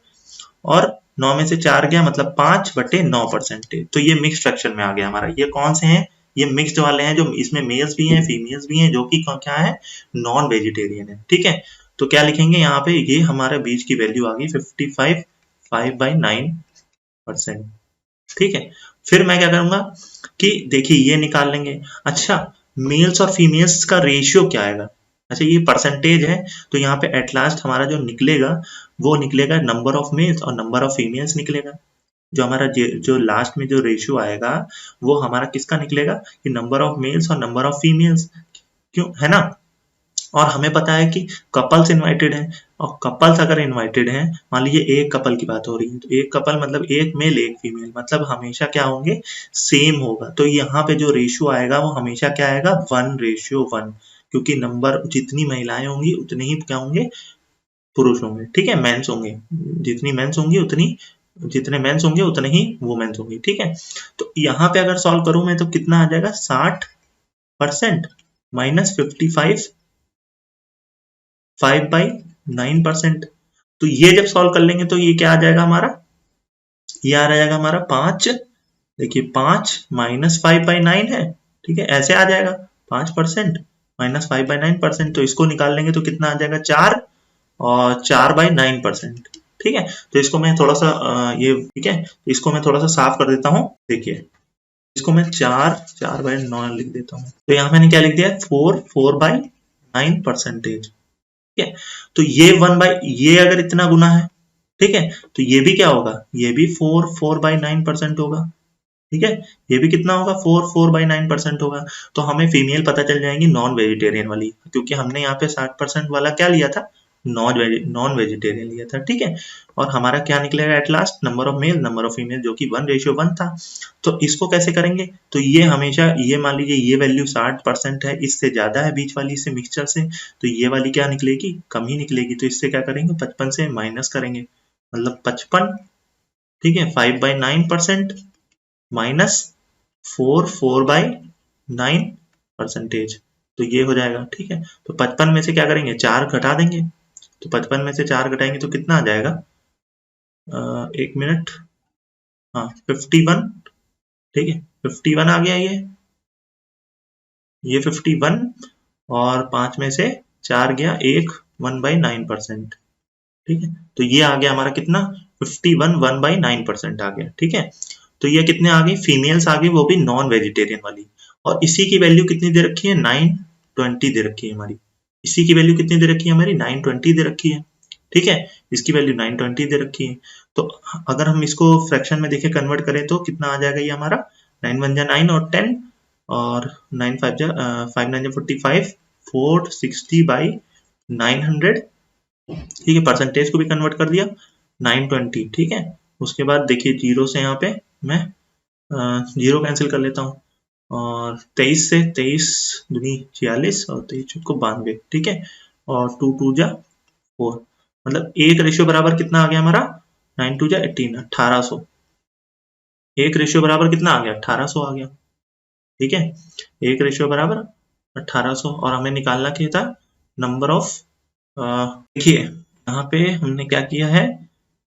Speaker 1: और 9 में से 4 गया, मतलब 5/9%। तो ये मिक्स फ्रैक्शन में आ गया हमारा। ये कौन से हैं, ये मिक्स्ड वाले हैं, जो इसमें मेल्स भी हैं फीमेल्स भी हैं, जो कि क्या है, नॉन वेजिटेरियन है, ठीक है। तो क्या लिखेंगे यहाँ पे, ये हमारे बीच की वैल्यू आ गई 55 5/9%, ठीक है। फिर मैं क्या करूंगा कि देखिए ये निकाल लेंगे। अच्छा, मेल्स और फीमेल्स का रेशियो क्या आएगा, अच्छा ये परसेंटेज है, तो यहाँ पे एट लास्ट हमारा जो निकलेगा वो निकलेगा नंबर ऑफ मेल्स और नंबर ऑफ फीमेल्स निकलेगा। जो हमारा जो लास्ट में जो रेशियो आएगा वो हमारा किसका निकलेगा, कि नंबर ऑफ मेल्स और नंबर ऑफ फीमेल्स, क्यों, है ना। और हमें पता है कि कपल्स इनवाइटेड हैं, और कपल्स अगर इनवाइटेड हैं, मान लीजिए एक कपल की बात हो रही है, तो एक कपल मतलब एक मेल एक फीमेल, मतलब हमेशा क्या होंगे, सेम होगा। तो यहाँ पे जो रेशियो आएगा वो हमेशा क्या आएगा, 1:1, क्योंकि नंबर जितनी महिलाएं होंगी उतने ही क्या होंगे, पुरुष होंगे, ठीक है, मेंस होंगे, जितनी मेंस होंगी उतनी, जितने मेंस होंगे उतने ही वुमेन्स होंगी, ठीक है। तो यहाँ पे अगर सॉल्व करूं मैं तो कितना आ जाएगा, 60% माइनस 55 5/9%। तो ये जब सॉल्व कर लेंगे तो ये क्या आ जाएगा हमारा, ये आ जाएगा हमारा 5, देखिए 5 माइनस 5/9 है, ठीक है, ऐसे आ जाएगा 5% माइनस 5/9%। तो इसको निकाल लेंगे तो कितना आ जाएगा, 4 और 4/9%, ठीक है। तो इसको मैं थोड़ा सा ये, ठीक है, इसको मैं थोड़ा सा साफ कर देता हूँ। देखिए इसको मैं 4/9 लिख देता हूँ। तो यहाँ मैंने क्या लिख दिया, 4/9%, ठीक है। तो ये ये अगर इतना गुना है, ठीक है, तो ये भी क्या होगा, ये भी 4/9% होगा, ठीक है, ये भी कितना होगा 4/9% होगा। तो हमें फीमेल पता चल जाएंगी नॉन वेजिटेरियन वाली, क्योंकि हमने यहाँ पे 60% वाला क्या लिया था, नॉन वेजिटेरियन लिया था। ठीक है, और हमारा क्या निकलेगा at last, number of male number of female, जो कि 1:1 था। तो इसको कैसे करेंगे, तो ये हमेशा, ये मान लीजिए ये वैल्यू 60% है, इससे ज्यादा है बीच वाली से मिक्सचर से, तो ये वाली क्या निकलेगी, कम ही निकलेगी। तो इससे क्या करेंगे, 55 से माइनस करेंगे, मतलब 55, ठीक है, 5/9% माइनस 4/9%, तो ये हो जाएगा। ठीक है, तो 55 में से क्या करेंगे, 4 घटा देंगे, तो 55 में से 4 घटाएंगे तो कितना आ जाएगा, एक मिनट, हाँ 51, ठीक है 51 आ गया, ये 51, और 5 में से 4 गया, 1/9%, ठीक है, तो ये आ गया हमारा कितना, 51 1/9% आ गया। ठीक है, तो ये कितने आ गई, फीमेल्स आ गई, वो भी नॉन वेजिटेरियन वाली, और इसी की वैल्यू कितनी दे रखी है, 920 दे रखी है हमारी, इसी की वैल्यू कितनी दे रखी है हमारी, 920 दे रखी है। ठीक है, इसकी वैल्यू 920 दे रखी है। तो अगर हम इसको फ्रैक्शन में देखें, कन्वर्ट करें, तो कितना आ जाएगा ये हमारा, 9 1 9 और 10, और 9 5 5 9 45, 460/900। ठीक है, परसेंटेज को भी कन्वर्ट कर दिया, 920। ठीक है, उसके बाद देखिए जीरो से यहाँ पे मैं जीरो कैंसिल कर लेता हूँ, और 23 से 23 दूनी 46, और 23 चौको 92। ठीक है, और 2 2 जा 4, मतलब एक रेशियो बराबर कितना आ गया हमारा, 9 2 जा 18, 1800। एक रेशियो बराबर कितना आ गया, 1800 आ गया। ठीक है, एक रेशियो बराबर 1800, और हमें निकालना क्या था, नंबर ऑफ, देखिए यहाँ पे हमने क्या किया है,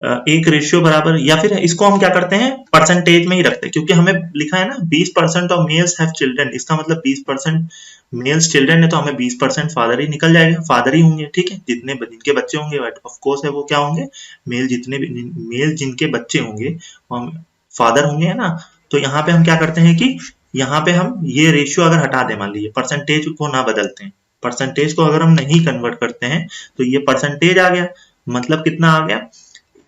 Speaker 1: एक रेशियो बराबर, या फिर इसको हम क्या करते हैं, परसेंटेज में ही रखते हैं, क्योंकि हमें लिखा है ना 20% ऑफ मेल्स हैव चिल्ड्रन, इसका मतलब 20% मेल्स चिल्ड्रन है, तो हमें 20% फादर ही निकल जाएगा, फादर ही होंगे। ठीक है, जिनके बच्चे होंगे ऑफ कोर्स है वो क्या होंगे, मेल जिनके बच्चे होंगे वो फादर होंगे, है ना। तो यहाँ पे हम क्या करते हैं कि यहाँ पे हम ये रेशियो अगर हटा दें, मान लीजिए परसेंटेज को ना बदलते हैं, परसेंटेज को अगर हम नहीं कन्वर्ट करते हैं, तो ये परसेंटेज आ गया, मतलब कितना आ गया,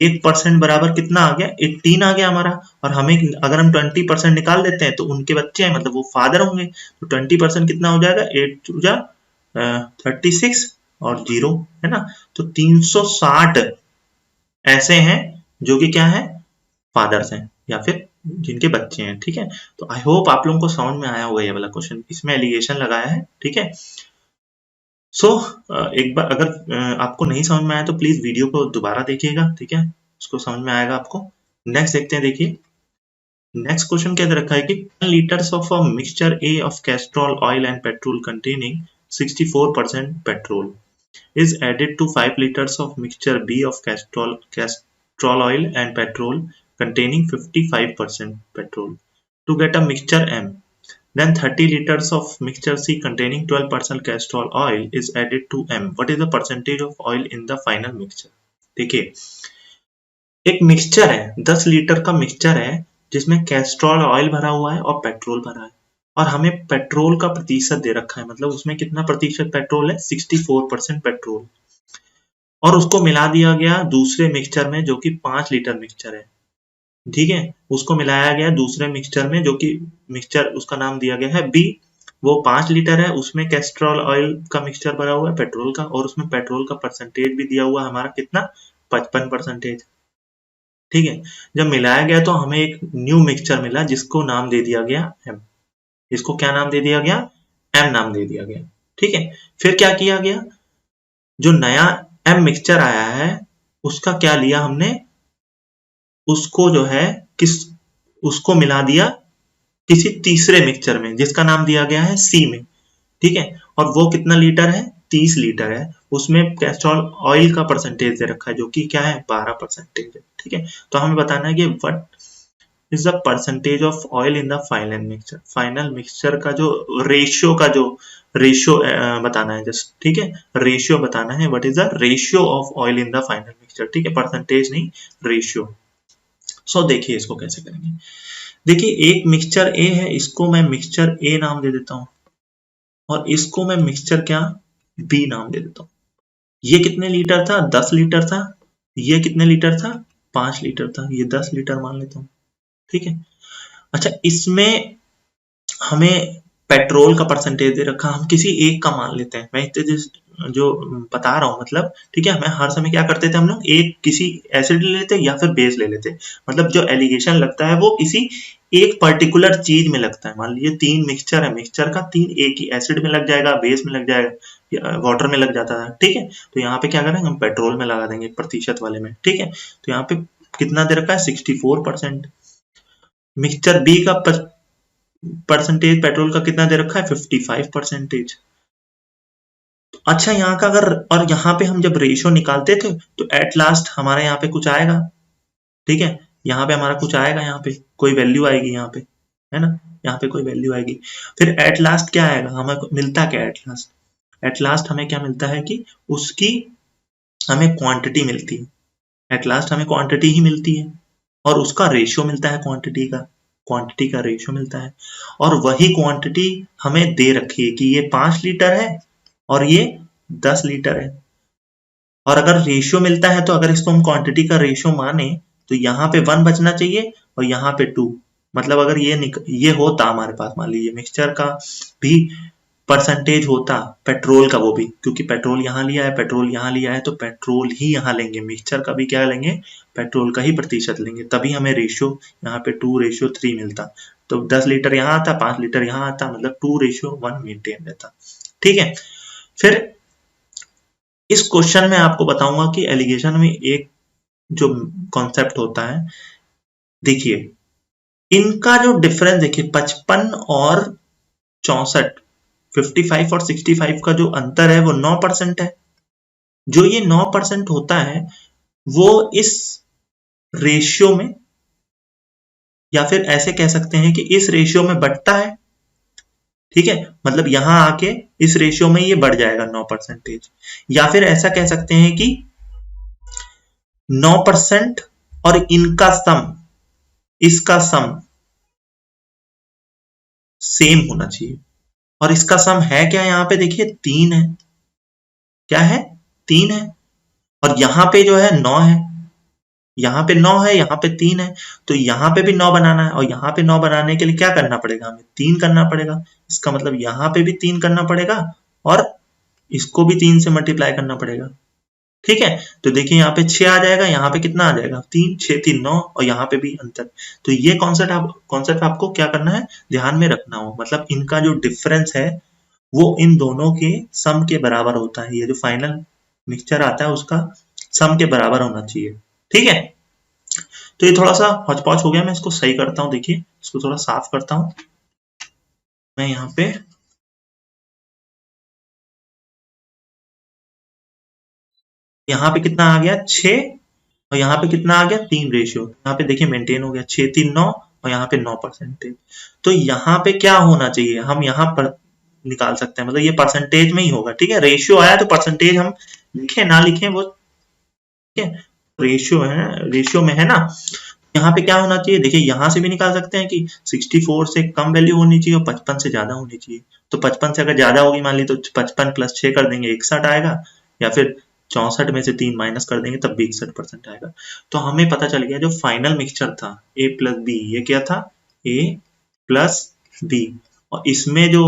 Speaker 1: 1% बराबर कितना आ गया, 18 आ गया हमारा। और हमें अगर हम 20% निकाल देते हैं, तो उनके बच्चे हैं, मतलब वो फादर होंगे, तो 20% कितना हो जाएगा, 8 2 जा 36, और जीरो, है ना। तो 360 ऐसे हैं जो कि क्या है, फादर्स हैं, या फिर जिनके बच्चे हैं। ठीक है, तो आई होप आप लोगों को समझ में आया होगा ये वाला क्वेश्चन, इसमें एलिगेशन लगाया है। ठीक है, सो एक बार अगर आपको नहीं समझ में आया तो प्लीज वीडियो को दोबारा देखिएगा, ठीक है, उसको समझ में आएगा आपको। नेक्स्ट देखते हैं, देखिए नेक्स्ट क्वेश्चन क्या दे रखा है कि 10 liters of a mixture A of castrol oil and petrol containing 64% petrol is added to 5 liters of mixture B of castrol oil and petrol containing 55% petrol to get a mixture M. Then 30 liters of mixture C containing 12% castrol oil is added to M. What is the percentage of oil in the final mixture? देखिए एक mixture है, 10 litre का mixture है, जिसमें Castrol oil भरा हुआ है और पेट्रोल भरा है, और हमें पेट्रोल का प्रतिशत दे रखा है, मतलब उसमें कितना प्रतिशत पेट्रोल है, 64% पेट्रोल, और उसको मिला दिया गया दूसरे मिक्सचर में जो कि 5 लीटर मिक्सचर है। ठीक है, उसको मिलाया गया दूसरे मिक्सचर में, जो कि मिक्सचर उसका नाम दिया गया है बी, वो 5 लीटर है, उसमें कैस्ट्रॉल ऑयल का मिक्सचर भरा हुआ है पेट्रोल का, और उसमें पेट्रोल का परसेंटेज भी दिया हुआ हमारा कितना, 55%। ठीक है, जब मिलाया गया तो हमें एक न्यू मिक्सचर मिला, जिसको नाम दे दिया गया एम। इसको क्या नाम दे दिया गया, एम नाम दे दिया गया। ठीक है, फिर क्या किया गया, जो नया एम मिक्सचर आया है उसका क्या लिया हमने, उसको जो है किस, उसको मिला दिया किसी तीसरे मिक्सचर में, जिसका नाम दिया गया है सी में। ठीक है, और वो कितना लीटर है, 30 लीटर है, उसमें कैस्ट्रॉल ऑयल का परसेंटेज दे रखा है, जो कि क्या है, 12% है। ठीक है, तो हमें बताना है कि what is the percentage of oil in the final mixture, final mixture का जो रेशियो बताना है जस्ट। ठीक है, रेशियो बताना है, what is the ratio of oil in the final mixture. ठीक है, परसेंटेज नहीं, रेशियो। सो देखिए इसको कैसे करेंगे, देखिए एक मिक्सचर ए है, इसको मैं मिक्सचर ए नाम दे देता हूं, और इसको मैं मिक्सचर क्या, बी नाम दे देता हूं। ये कितने लीटर था, 10 लीटर था, ये कितने लीटर था, 5 लीटर था, ये 10 लीटर मान लेता हूं। ठीक है, अच्छा, इसमें हमें पेट्रोल का परसेंटेज दे रखा, हम किसी एक का मान लेते हैं, मैं जो बता रहा हूँ मतलब, ठीक है। हमें हर समय क्या करते थे हम लोग, एक किसी एसिड ले लेते या फिर बेस ले लेते, मतलब जो एलिगेशन लगता है वो किसी एक पर्टिकुलर चीज में लगता है। मान लीजिए 3 मिक्सचर है, मिक्सचर का 3 एक ही एसिड में लग जाएगा, बेस में लग जाएगा, वाटर में लग जाता है, ठीक है। तो यहाँ पे क्या करेंगे, हम पेट्रोल में लगा देंगे प्रतिशत वाले में, ठीक है। तो यहाँ पे कितना दे रखा है, 64%। मिक्सचर बी का परसेंटेज पेट्रोल का कितना दे रखा है, 55%। अच्छा, यहाँ का अगर, और यहाँ पे हम जब रेशियो निकालते थे तो एट लास्ट हमारे यहाँ पे कुछ आएगा, ठीक है। यहाँ पे हमारा कुछ आएगा, यहाँ पे कोई वैल्यू आएगी, यहाँ पे है ना, यहाँ पे कोई वैल्यू आएगी। फिर एट लास्ट क्या आएगा, हमें मिलता क्या एट लास्ट, एट लास्ट हमें क्या मिलता है कि उसकी हमें क्वांटिटी मिलती है, एट लास्ट हमें क्वांटिटी ही मिलती है, और उसका रेशियो मिलता है क्वांटिटी का रेशियो मिलता है। और वही क्वांटिटी हमें दे रखी है कि ये 5 लीटर है और ये 10 लीटर है। और अगर रेशियो मिलता है तो अगर इसको हम क्वांटिटी का रेशियो माने तो यहाँ पे 1 बचना चाहिए और यहाँ पे 2। मतलब अगर ये होता हमारे पास, मान लीजिए मिक्सचर का भी परसेंटेज होता, पेट्रोल का वो भी, क्योंकि पेट्रोल यहाँ लिया है, पेट्रोल यहाँ लिया है, तो पेट्रोल ही यहाँ लेंगे, मिक्सचर का भी क्या लेंगे, पेट्रोल का ही प्रतिशत लेंगे, तभी हमें रेशियो यहाँ पे 2:3 मिलता। तो 10 लीटर यहाँ आता, 5 लीटर यहाँ आता, मतलब 2:1 मेंटेन रहता, ठीक है। फिर इस क्वेश्चन में आपको बताऊंगा कि एलिगेशन में एक जो कॉन्सेप्ट होता है, देखिए इनका जो डिफरेंस देखिए, 55 और 64, 55 और 65 का जो अंतर है वो 9% है। जो ये 9% होता है वो इस रेशियो में, या फिर ऐसे कह सकते हैं कि इस रेशियो में बढ़ता है, ठीक है। मतलब यहां आके इस रेशियो में ये बढ़ जाएगा 9%। या फिर ऐसा कह सकते हैं कि 9% और इनका सम, इसका सम सेम होना चाहिए। और इसका सम है क्या, यहाँ पे देखिए 3 है, क्या है, 3 है। और यहाँ पे जो है 9 है, यहाँ पे 9 है, यहाँ पे 3 है, तो यहाँ पे भी 9 बनाना है, और यहाँ पे 9 बनाने के लिए क्या करना पड़ेगा, हमें 3 करना पड़ेगा। इसका मतलब यहाँ पे भी 3 करना पड़ेगा और इसको भी 3 से मल्टीप्लाई करना पड़ेगा, ठीक है। तो देखिए यहाँ पे 6 आ जाएगा, यहाँ पे कितना आ जाएगा, 3, 6, 3, 9, और यहाँ पे भी अंतर। तो ये कॉन्सेप्ट आपको क्या करना है, ध्यान में रखना हो, मतलब इनका जो डिफरेंस है वो इन दोनों के सम के बराबर होता है। ये जो फाइनल मिक्सचर आता है उसका सम के बराबर होना चाहिए, ठीक है। तो ये थोड़ा सा हौच-पौच हो गया, मैं इसको सही करता हूँ। देखिए इसको थोड़ा साफ करता हूँ मैं यहाँ पे। यहाँ पे कितना आ गया, 6, और यहाँ पे कितना आ गया, 3 रेशियो। यहाँ पे देखिए मेंटेन हो गया, 6, 3, 9, और यहाँ पे 9%। तो यहाँ पे क्या होना चाहिए, हम यहाँ पर निकाल सकते हैं, मतलब ये परसेंटेज में ही होगा, ठीक है। रेशियो आया तो परसेंटेज हम लिखे ना लिखे वो, ठीक है, रेशियो है, रेशियो में है ना। यहाँ पे क्या होना चाहिए, देखिए यहाँ से भी निकाल सकते हैं कि 64 से कम वैल्यू होनी चाहिए और 55 से ज्यादा होनी चाहिए। तो 55 से अगर ज्यादा होगी मान ली तो 55 + 6 कर देंगे, 61 आएगा, या फिर 64 में से 3 माइनस कर देंगे तब भी 61% आएगा। तो हमें पता चल गया जो फाइनल मिक्सचर था A + B, ये क्या था, A + B, और इसमें जो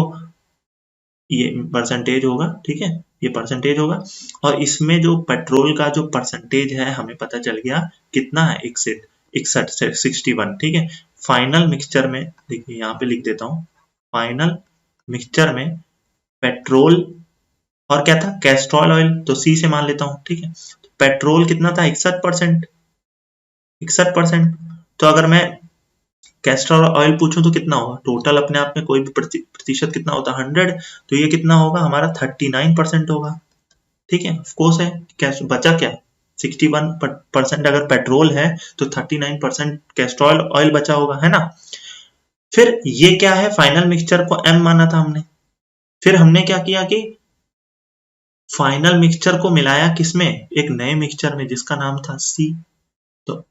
Speaker 1: ये परसेंटेज होगा, ठीक है, ये परसेंटेज होगा, और इसमें जो पेट्रोल का जो परसेंटेज है हमें पता चल गया कितना है, 61 से 61, ठीक है। फाइनल मिक्सचर में देखिए यहाँ पे लिख देता हूँ, फाइनल मिक्सचर में पेट्रोल और क्या था, कैस्ट्रॉल ऑयल, तो सी से मान लेता हूँ, ठीक है। तो पेट्रोल कितना था, 61%, 61%। तो अगर मैं कैस्टर ऑयल पूछूं तो कितना होगा, टोटल अपने आप में कोई भी प्रतिशत कितना होता है, 100, तो ये कितना होगा हमारा 39% होगा, ठीक है। ऑफकोर्स है, कैश बचा क्या, 61% अगर पेट्रोल है तो 39% कैस्ट्रॉल ऑयल बचा होगा, है ना। फिर ये क्या है, फाइनल मिक्सचर को M माना था हमने। फिर हमने क्या किया कि फाइनल मिक्सचर को मिलाया किसमें, एक नए मिक्सचर में जिसका नाम था C। तो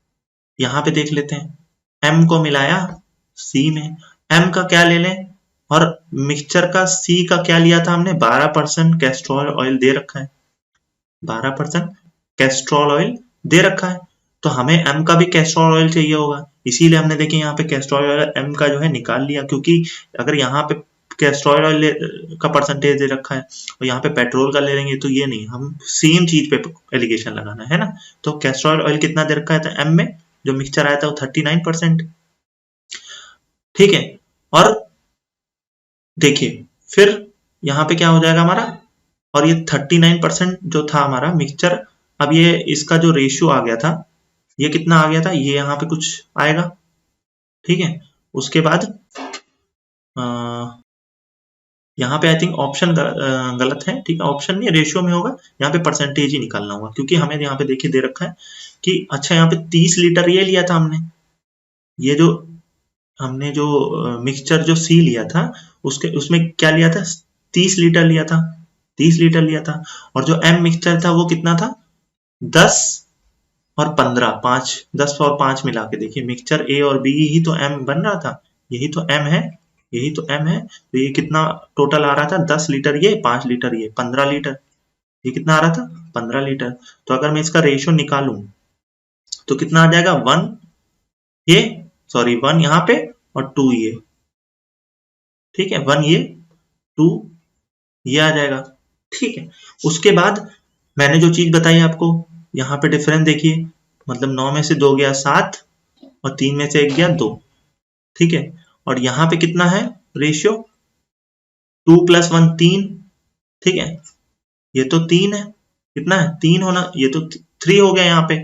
Speaker 1: यहाँ पे देख लेते हैं, M को मिलाया C में, M का क्या ले लें, और मिक्सचर का C का क्या लिया था हमने, 12% कैस्ट्रॉल ऑयल दे रखा है, 12% कैस्ट्रॉल ऑयल दे रखा है। तो हमें एम का भी कैस्ट्रॉल ऑयल चाहिए होगा, इसीलिए हमने देखिए यहाँ पे कैस्ट्रॉल ऑयल एम का जो है निकाल लिया, क्योंकि अगर यहाँ पे कैस्ट्रॉल ऑयल का परसेंटेज दे रखा है और यहाँ पे पेट्रोल का ले लेंगे तो ये नहीं, हम सेम चीज पे एलिगेशन लगाना है ना। तो कैस्ट्रॉल ऑयल कितना दे रखा है, तो एम में जो मिक्सचर आया था वो 39%, ठीक है। और देखिए फिर यहाँ पे क्या हो जाएगा हमारा, और ये 39% जो था हमारा मिक्सचर, अब ये इसका जो रेशियो आ गया था, ये कितना आ गया था, ये यहाँ पे कुछ आएगा, ठीक है। उसके बाद यहाँ पे आई थिंक ऑप्शन गलत है, ठीक है, ऑप्शन नहीं, रेशियो में होगा, यहाँ पे परसेंटेज ही निकालना होगा, क्योंकि हमें यहाँ पे देखिए दे रखा है कि अच्छा यहाँ पे 30 लीटर ये लिया था हमने, ये जो हमने जो मिक्सचर जो सी लिया था उसमें क्या लिया था, 30 लीटर लिया था, 30 लीटर लिया था। और जो एम मिक्सचर था वो कितना था, 10 और 15, 5, 10 और 5 मिला के देखिए, मिक्सचर ए और बी ही तो एम बन रहा था, यही तो एम है, यही तो एम है। तो ये कितना टोटल आ रहा था, 10 लीटर ये, 5 लीटर ये, 15 लीटर, ये कितना आ रहा था, 15 लीटर। तो अगर मैं इसका रेशियो निकालूं तो कितना आ जाएगा, 1 ये, सॉरी 1 यहाँ पे और 2 ये, ठीक है, 1 ये 2 ये आ जाएगा, ठीक है। उसके बाद मैंने जो चीज बताई आपको, यहाँ पे डिफरेंस देखिए, मतलब 9 में से 2 गया 7 और 3 में से 1 गया 2, ठीक है। और यहाँ पे कितना है रेशियो, 2 + 1 3, ठीक है, ये तो 3 है, कितना है 3 होना, ये तो 3 हो गया यहाँ पे,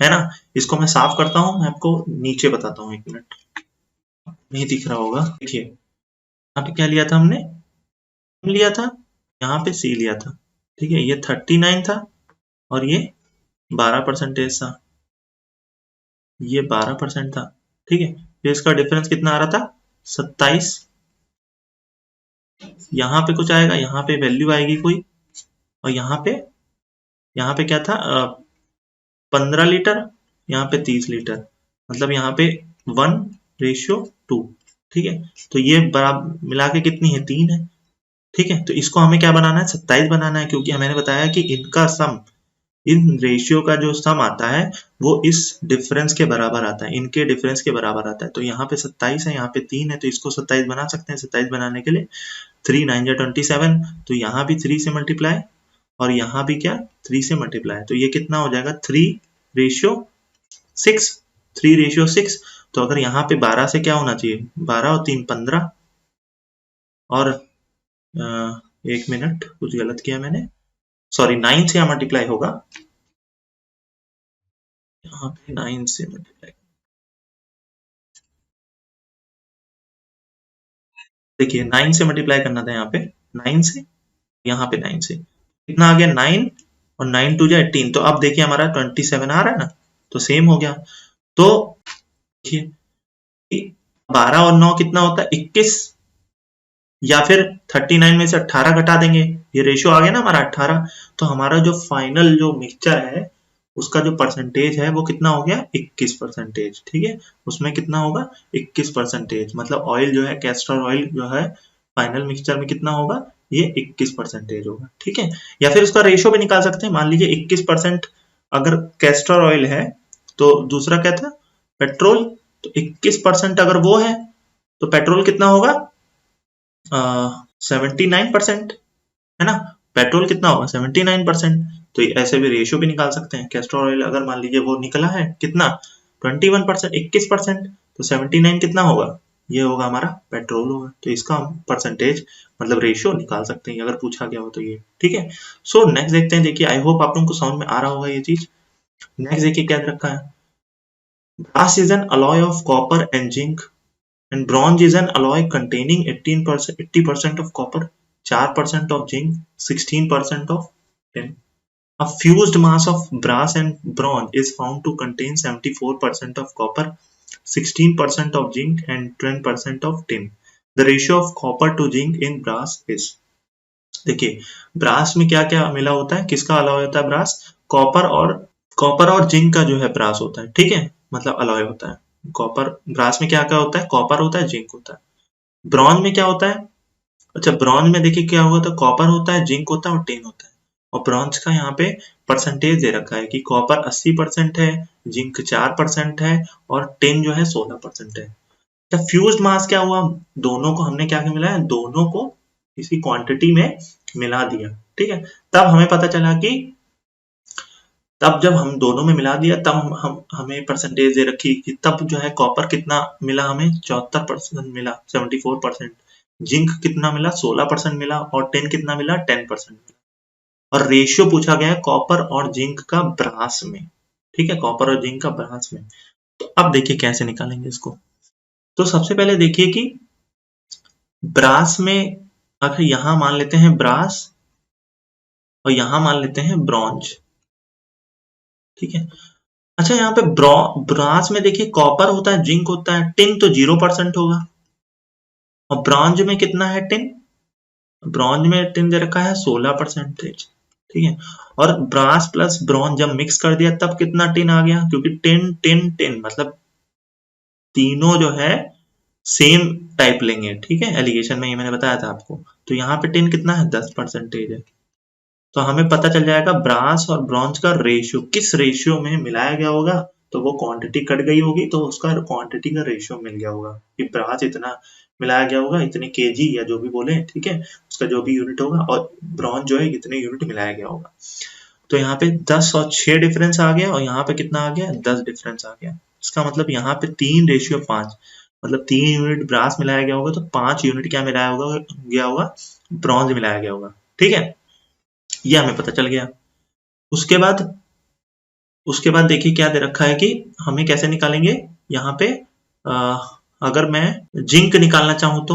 Speaker 1: है ना। इसको मैं साफ करता हूँ, मैं आपको नीचे बताता हूँ, 1 मिनट, नहीं दिख रहा होगा, देखिए यहाँ पे क्या लिया था हमने, लिया था, यहाँ पे सी लिया था, ठीक है, ये 39 था और ये 12% था, ये 12% था, ठीक है। फिर इसका डिफरेंस कितना आ रहा था, 27, यहाँ पे कुछ आएगा, यहाँ पे वैल्यू आएगी कोई, और यहाँ पे क्या था, 15 लीटर, यहाँ पे 30 लीटर, मतलब यहाँ पे 1:2, ठीक है। तो ये बराबर मिला के कितनी है, 3 है, ठीक है। तो इसको हमें क्या बनाना है, 27 बनाना है, क्योंकि मैंने बताया कि इनका सम, इन रेशियो का जो सम आता है वो इस डिफरेंस के बराबर आता है, इनके डिफरेंस के बराबर आता है। तो यहाँ पे 27 है, यहाँ पे 3 है, तो इसको 27 बना सकते हैं। 27 बनाने के लिए 3 9 जा 27, तो यहाँ भी 3 से मल्टीप्लाई और यहाँ भी क्या 3 से मल्टीप्लाई, तो ये कितना हो जाएगा 3:6, 3:6। तो अगर यहाँ पे 12 से क्या होना चाहिए, 12 और 3 15, और 1 मिनट कुछ गलत किया मैंने, सॉरी 9 से यहाँ मल्टीप्लाई होगा, यहाँ पे 9 से मल्टीप्लाई, देखिए 9 से मल्टीप्लाई करना था, यहाँ पे 9 से, यहाँ पे 9 से, कितना आ गया 9, और 9 2 जा 18, तो अब देखिए हमारा 27 आ रहा है ना, तो सेम हो गया। तो देखिए 12 और 9 कितना होता है, 21, या फिर 39 में से 18 घटा देंगे, ये रेशियो आ गया ना हमारा 18। तो हमारा जो फाइनल जो मिक्सचर है उसका जो परसेंटेज है वो कितना हो गया, 21%, ठीक है। उसमें कितना होगा, 21%, मतलब ऑयल जो है, कैस्टर ऑयल जो है फाइनल मिक्सचर में कितना होगा, ये 21% होगा, ठीक है। या फिर उसका रेशियो भी निकाल सकते हैं, मान लीजिए 21% अगर कैस्टर ऑयल है, तो दूसरा क्या था पेट्रोल, तो 21% अगर वो है तो पेट्रोल कितना होगा, 79%, है ना। पेट्रोल कितना होगा 79%, तो ऐसे भी रेशियो भी निकाल सकते हैं। कैस्टर ऑयल अगर मान लीजिए वो निकला है कितना 21%, 21%, तो 79 कितना होगा, ये होगा हमारा पेट्रोल होगा। तो इसका हम परसेंटेज मतलब रेशियो निकाल सकते हैं अगर पूछा गया हो तो, ये ठीक है। सो नेक्स्ट देखते हैं, देखिए आई होप आप लोगों को समझ में आ रहा होगा ये चीज। नेक्स्ट देखिए क्या रखा है, brass is an alloy of copper and zinc and bronze is an alloy containing 18%, 80% of copper, 4% of zinc, 16% of tin. A fused mass of brass and bronze is found to contain 74% of copper, 16% of zinc and 10% of tin. The ratio of copper to zinc in brass is, देखिए brass में क्या क्या मिला होता है, किसका alloy होता है ब्रास, कॉपर और जिंक का जो है ब्रास होता है, ठीक है, मतलब अलॉय होता है। कॉपर ब्रास में क्या क्या होता है, कॉपर होता है, जिंक होता है। ब्रॉन्ज में क्या होता है, अच्छा ब्रॉन्ज में देखिए क्या होता है, कॉपर होता है, जिंक होता है और टिन होता है। और ब्रॉन्ज का यहाँ पे परसेंटेज दे रखा है कि कॉपर 80% है, जिंक 4% है और टिन जो है 16% है। तो फ्यूज्ड मास क्या हुआ, दोनों को हमने क्या मिला है, दोनों को इसी क्वांटिटी में मिला दिया, ठीक है। तब हमें पता चला कि तब जब हम दोनों में मिला दिया तब हम हमें परसेंटेज दे रखी कि तब जो है कॉपर कितना मिला हमें 74% मिला, 74%। जिंक कितना मिला, 16% मिला और टिन कितना मिला, 10% मिला। और रेशियो पूछा गया है कॉपर और जिंक का ब्रास में, ठीक है, कॉपर और जिंक का ब्रास में। तो अब देखिए कैसे निकालेंगे इसको। तो सबसे पहले देखिए कि ब्रास में अगर यहां मान लेते हैं ब्रास और यहां मान लेते हैं ब्रॉन्ज, ठीक है। अच्छा यहाँ पे ब्रास में देखिए कॉपर होता है, जिंक होता है, टिन तो 0% होगा। और ब्रॉन्ज में कितना है टिन, ब्रॉन्ज में टिन दे रखा है 16%, ठीक है। और ब्रास प्लस ब्रॉन्ज जब मिक्स कर दिया तब कितना टिन आ गया, क्योंकि टिन टिन टिन मतलब तीनों जो है सेम टाइप लेंगे, ठीक है। एलिगेशन में ये मैंने बताया था आपको। तो यहाँ पे टिन कितना है, 10% है। तो हमें पता चल जाएगा ब्रास और ब्रॉन्ज का रेशियो किस रेशियो में मिलाया गया होगा। तो वो क्वांटिटी कट गई होगी तो उसका क्वांटिटी का रेशियो मिल गया होगा कि ब्रास इतना मिलाया गया होगा, इतने केजी या जो भी बोले, ठीक है, उसका जो भी यूनिट होगा, और ब्रॉन्ज जो है इतने यूनिट मिलाया गया होगा। तो यहाँ पे 10 और 6 डिफरेंस आ गया और यहाँ पे कितना आ गया, 10 डिफरेंस आ गया। इसका मतलब यहाँ पे 3:5, मतलब 3 यूनिट ब्रास मिलाया गया होगा तो 5 यूनिट क्या मिलाया होगा, गया होगा, ब्रॉन्ज मिलाया गया होगा, ठीक है। ये हमें पता चल गया। उसके बाद देखिए क्या दे रखा है कि हमें कैसे निकालेंगे यहाँ पे। अगर मैं जिंक निकालना चाहूं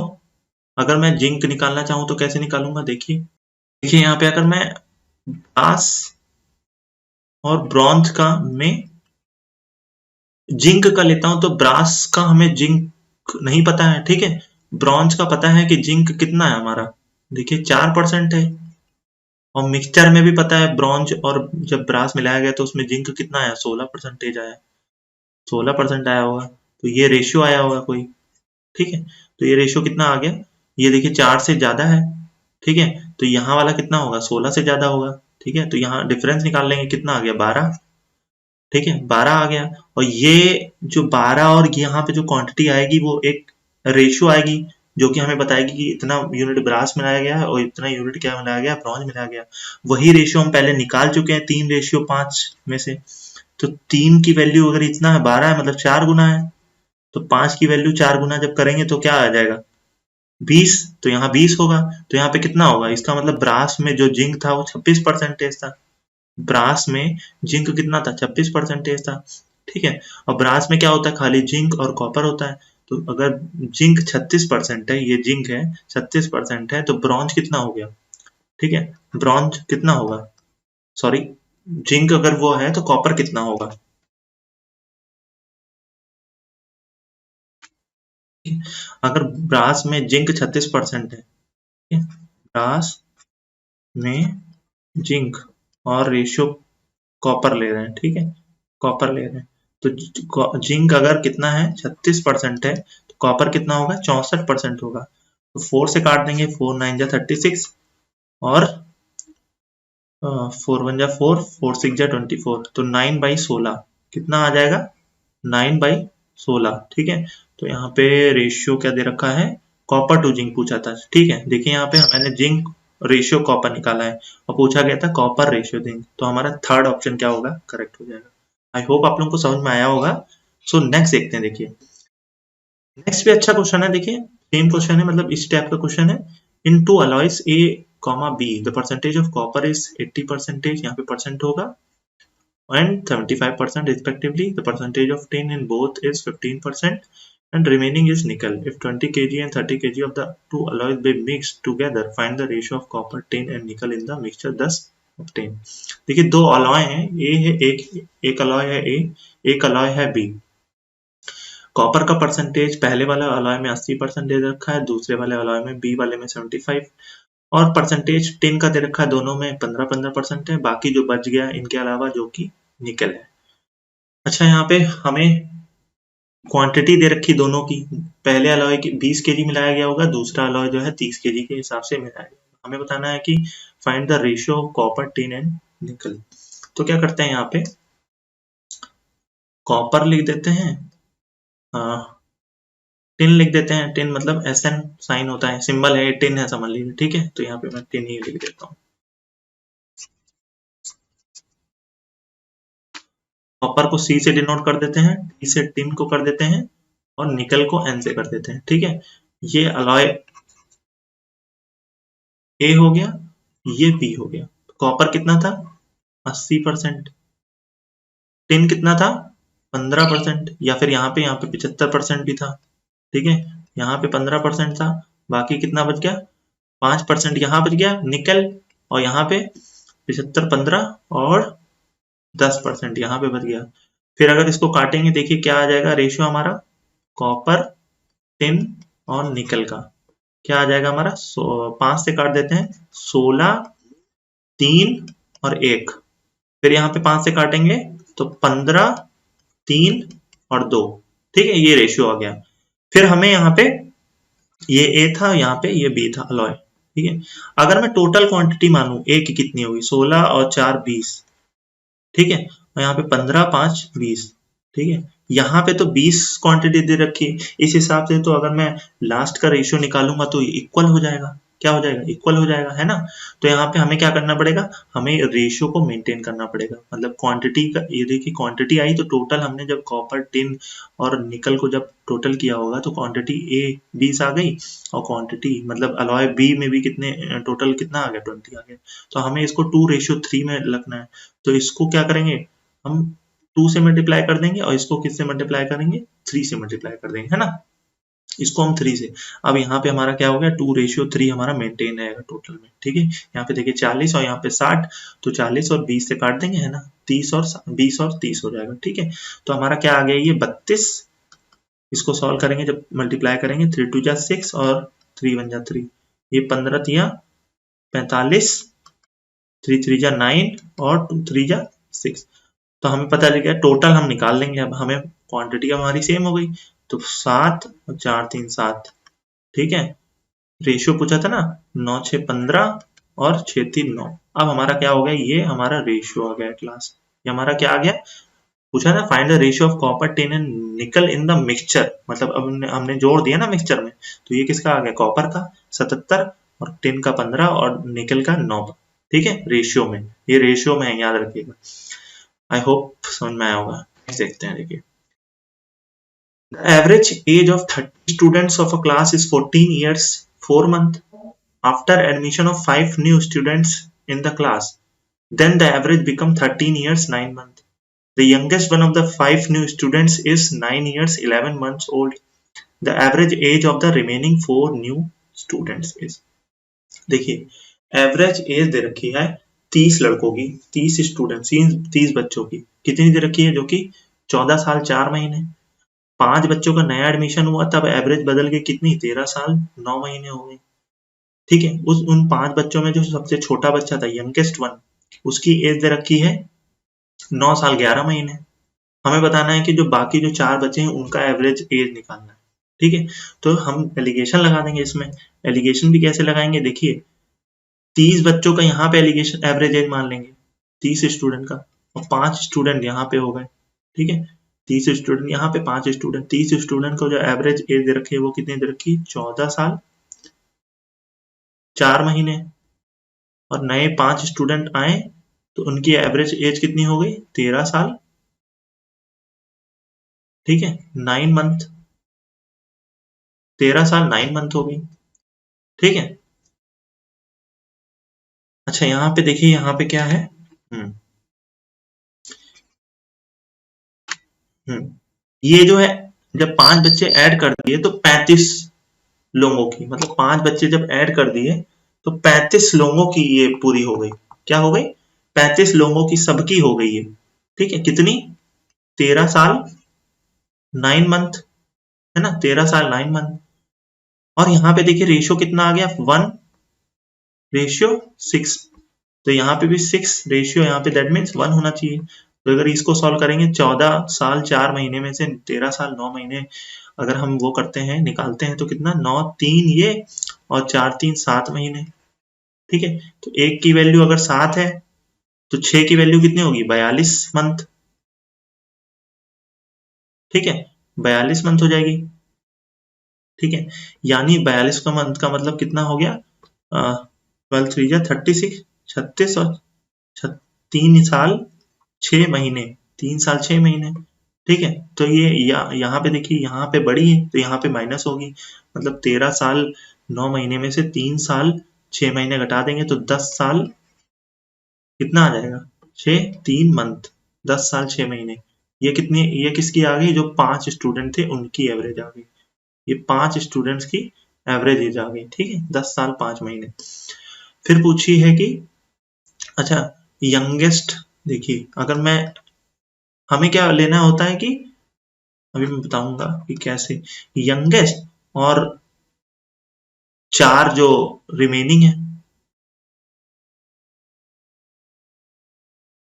Speaker 1: तो, कैसे निकालूंगा, देखिए यहाँ पे अगर मैं ब्रास और ब्रॉन्ज का में जिंक का लेता हूं तो ब्रास का हमें जिंक नहीं पता है, ठीक है। ब्रॉन्ज का पता है कि जिंक कितना है हमारा, देखिए 4% है। और मिक्सचर में भी पता है ब्रॉन्ज और जब ब्रास मिलाया गया तो उसमें जिंक कितना आया, 16% आया, 16% आया होगा। तो ये रेशियो आया होगा कोई, ठीक है। तो ये रेशियो कितना आ गया, ये देखिए 4 से ज्यादा है, ठीक है। तो यहाँ वाला कितना होगा, 16 से ज्यादा होगा, ठीक है। तो यहाँ डिफरेंस निकाल लेंगे, कितना आ गया, 12, ठीक है, 12 आ गया। और ये जो 12 और यहाँ पे जो क्वांटिटी आएगी वो एक रेशियो आएगी जो कि हमें बताएगी कि इतना यूनिट ब्रास मिलाया गया है और इतना यूनिट क्या मिलाया गया, ब्रॉन्ज मिलाया गया। वही रेशियो हम पहले निकाल चुके हैं 3:5 में से। तो 3 की वैल्यू अगर इतना है, 12 है, मतलब 4 गुना है। तो 5 की वैल्यू 4 गुना जब करेंगे तो क्या आ जाएगा, 20। तो यहाँ 20 होगा। तो यहाँ पे कितना होगा, इसका मतलब ब्रास में जो जिंक था वो 26% था। ब्रास में जिंक कितना था, 26% था, ठीक है। और ब्रास में क्या होता है, खाली जिंक और कॉपर होता है। तो अगर जिंक 36% है, ये जिंक है 36% है, तो ब्रॉन्ज कितना हो गया, ठीक है। ब्रॉन्ज कितना होगा, सॉरी, जिंक अगर वो है तो कॉपर कितना होगा। अगर ब्रास में जिंक 36% है, ब्रास में जिंक और रेशियो कॉपर ले रहे हैं, ठीक है, कॉपर ले रहे हैं। तो जिंक अगर कितना है, 36% है, तो कॉपर कितना होगा, 64% होगा। तो 4 से काट देंगे, 4 9 जा 36 और 4 1 जा 4, 4 6 जा 24, तो 9/16 कितना आ जाएगा, 9/16, ठीक है। तो यहाँ पे रेशियो क्या दे रखा है, कॉपर टू जिंक पूछा था, ठीक है। देखिए यहाँ पे मैंने जिंक रेशियो कॉपर निकाला है और पूछा गया था कॉपर रेशियो जिंक, तो हमारा थर्ड ऑप्शन क्या होगा, करेक्ट हो जाएगा। आई होप आप लोगों को समझ में आया होगा। सो नेक्स्ट देखते हैं, देखिए नेक्स्ट भी अच्छा क्वेश्चन है, देखिए सेम क्वेश्चन है, मतलब इस टाइप का क्वेश्चन है। In two alloys A comma B the percentage of copper is 80%, यहाँ पे परसेंट होगा, and 75% respectively. The percentage of tin in both is 15% and remaining is nickel. If 20 kg and 30 kg of the two alloys be mixed together, find the ratio of copper, tin and nickel in the mixture thus obtained. देखिए दो alloy हैं, ए है एक alloy है ए, एक alloy है B. Copper का percentage पहले वाले अलॉय में 80% दे रखा है, दूसरे वाले अलॉय में बी वाले में 75, और परसेंटेज टिन का दे रखा है, दोनों में 15% है, बाकी जो बच गया इनके अलावा जो कि निकल है। अच्छा यहाँ पे हमें क्वांटिटी दे रखी दोनों की, पहले अलॉय की 20 kg मिलाया गया होगा, दूसरा अलॉय जो है 30 kg के हिसाब से मिलाया गया। हमें बताना है कि find the ratio of copper, tin and निकल। तो क्या करते हैं यहाँ पे कॉपर लिख देते हैं, टिन लिख देते हैं। टिन मतलब SN साइन होता है, सिंबल है, टिन है समझ लीजिए, ठीक है। तो यहाँ पे मैं टिन ही लिख देता हूँ। कॉपर को C से डिनोट कर देते हैं, T से टिन को कर देते हैं और निकल को N से कर देते हैं, ठीक है। ये अलॉय A हो गया, ये B हो गया। कॉपर कितना था 80%, टिन कितना था 15%, या फिर यहाँ पे 75% भी था, ठीक है। यहाँ पे 15% था, बाकी कितना बच गया 5% यहाँ बच गया निकल, और यहाँ पे 75, 15 और 10% यहाँ पे बच गया। फिर अगर इसको काटेंगे देखिए क्या आ जाएगा रेशियो हमारा कॉपर, टिन और निकल का, क्या आ जाएगा हमारा 5 से काट देते हैं 16, 3 और 1। फिर यहाँ पे 5 से काटेंगे तो 15, 3 और 2, ठीक है। ये रेशियो आ गया। फिर हमें यहाँ पे ये A था, यहाँ पे ये B था अलॉय, ठीक है। अगर मैं टोटल क्वांटिटी मानूं A की कितनी होगी 16 और 4 20, ठीक है। और यहाँ पे 15, 5 20, ठीक है। यहाँ पे तो 20 क्वांटिटी दे रखी है, इस हिसाब से तो अगर मैं लास्ट का रेशियो निकालूंगा तो इक्वल हो जाएगा। क्या हो जाएगा इक्वल हो जाएगा, है ना। तो यहाँ पे हमें क्या करना पड़ेगा, हमें रेशियो को मेंटेन करना पड़ेगा। मतलब क्वांटिटी का, ये देखिए क्वांटिटी आई तो टोटल हमने जब कॉपर, टिन और निकल को जब टोटल किया होगा तो क्वांटिटी A 20 आ गई, और क्वांटिटी मतलब अलॉय B में भी कितने टोटल कितना आ गया 20 आ गया। तो हमें इसको 2:3 में रखना है। तो इसको क्या करेंगे हम 2 से मल्टीप्लाई कर देंगे, और इसको किससे मल्टीप्लाई करेंगे 3 से मल्टीप्लाई कर देंगे, है ना। इसको हम 3 से, अब यहाँ पे हमारा क्या हो गया 2:3 हमारा मेंटेन रहेगा टोटल में, ठीक है। यहाँ पे देखिए 40 और यहाँ पे 60, तो 40 और 20 से काट देंगे, है ना। 30 और 20 और 30 हो जाएगा, ठीक है। तो हमारा क्या आ गया ये 32। इसको सॉल्व करेंगे जब मल्टीप्लाई करेंगे 3 2 जा 6 और 3 1 जा 3, ये 15 तिया 45, 3 3 जा 9 और 2 3 जा 6। तो हमें पता लग गया टोटल हम निकाल लेंगे। अब हमें क्वांटिटी हमारी सेम हो गई, तो 7 और 4 3 7, ठीक है। रेशियो पूछा था ना 9 6 15 और 6 3 9। अब हमारा क्या हो गया, ये हमारा रेशियो आ गया एट लास्ट। ये हमारा क्या आ गया, पूछा ना find the ratio of copper, tin and निकल इन द मिक्सचर। मतलब अब हमने जोड़ दिया ना मिक्सचर में, तो ये किसका आ गया कॉपर का 77 और टिन का 15 और निकल का 9, ठीक है। रेशियो में, ये रेशियो में है, याद रखिएगा। आई होप समझ में आया होगा। देखते हैं, देखिए the average age of 30 students of a class is 14 years 4 months. After admission of 5 new students in the class, then the average become 13 years 9 months. The youngest one of the 5 new students is 9 years 11 months old. The average age of the remaining 4 new students is, देखिए average as they रखी है 30 लड़कों की, 30 student 30 बच्चों की कितनी दे रखी है, जो कि 14 साल 4 महीने। 5 बच्चों का नया एडमिशन हुआ तब एवरेज बदल के कितनी 13 साल 9 महीने हो गई, ठीक है। उन 5 बच्चों में जो सबसे छोटा बच्चा था यंगेस्ट वन, उसकी एज दे रखी है 9 साल 11 महीने। हमें बताना है कि जो बाकी जो 4 बच्चे हैं उनका एवरेज एज निकालना है, ठीक है। तो हम एलिगेशन लगा देंगे इसमें। एलिगेशन भी कैसे लगाएंगे, देखिए 30 बच्चों का यहाँ पे एलिगेशन एवरेज एज मान लेंगे 30 स्टूडेंट का, और 5 स्टूडेंट यहाँ पे हो गए, ठीक है। 30 स्टूडेंट यहाँ पे 5 स्टूडेंट, 30 स्टूडेंट को जो एवरेज एज दे रखी है वो कितनी दे रखी 14 साल 4 महीने, और नए 5 स्टूडेंट आए तो उनकी एवरेज एज कितनी हो गई 13 साल, ठीक है 9 मंथ, 13 साल 9 मंथ हो गई, ठीक है। अच्छा यहाँ पे देखिए यहाँ पे क्या है, ये जो है जब 5 बच्चे ऐड कर दिए तो 35 लोगों की, मतलब 5 बच्चे जब ऐड कर दिए तो 35 लोगों की ये पूरी हो गई। क्या हो गई 35 लोगों की सबकी हो गई है, ठीक है। कितनी 13 साल 9 मंथ, है ना 13 साल 9 मंथ। और यहाँ पे देखिए रेशियो कितना आ गया 1:6, तो यहाँ पे भी 6 रेशियो, यहाँ पे दैट मीन्स 1 होना चाहिए। तो अगर इसको सॉल्व करेंगे 14 साल 4 महीने में से 13 साल 9 महीने अगर हम वो करते हैं निकालते हैं तो कितना 9 3 ये और 4 3 7 महीने, ठीक है, तो 1 की वैल्यू अगर 7 है तो 6 की वैल्यू कितनी होगी, 42 मंथ। ठीक है, 42 मंथ हो जाएगी। ठीक है, यानी 42 का मंथ का मतलब कितना हो गया, 12 3 जा 36, 36 और 3 साल 6 महीने, 3 साल 6 महीने। ठीक है, तो ये यहाँ पे देखिए, यहाँ पे बड़ी है तो यहाँ पे माइनस होगी, मतलब 13 साल 9 महीने में से 3 साल 6 महीने घटा देंगे तो 10 साल कितना आ जाएगा, 6 3 मंथ, 10 साल 6 महीने। ये कितनी, ये किसकी आ गई, जो 5 स्टूडेंट थे उनकी एवरेज आ गई। ये 5 स्टूडेंट्स की एवरेज एज आ गई। ठीक है, 10 साल 5 महीने। फिर पूछी है कि अच्छा यंगेस्ट, देखिए अगर मैं, हमें क्या लेना होता है कि, अभी मैं बताऊंगा कि कैसे, यंगेस्ट और 4 जो रिमेनिंग है।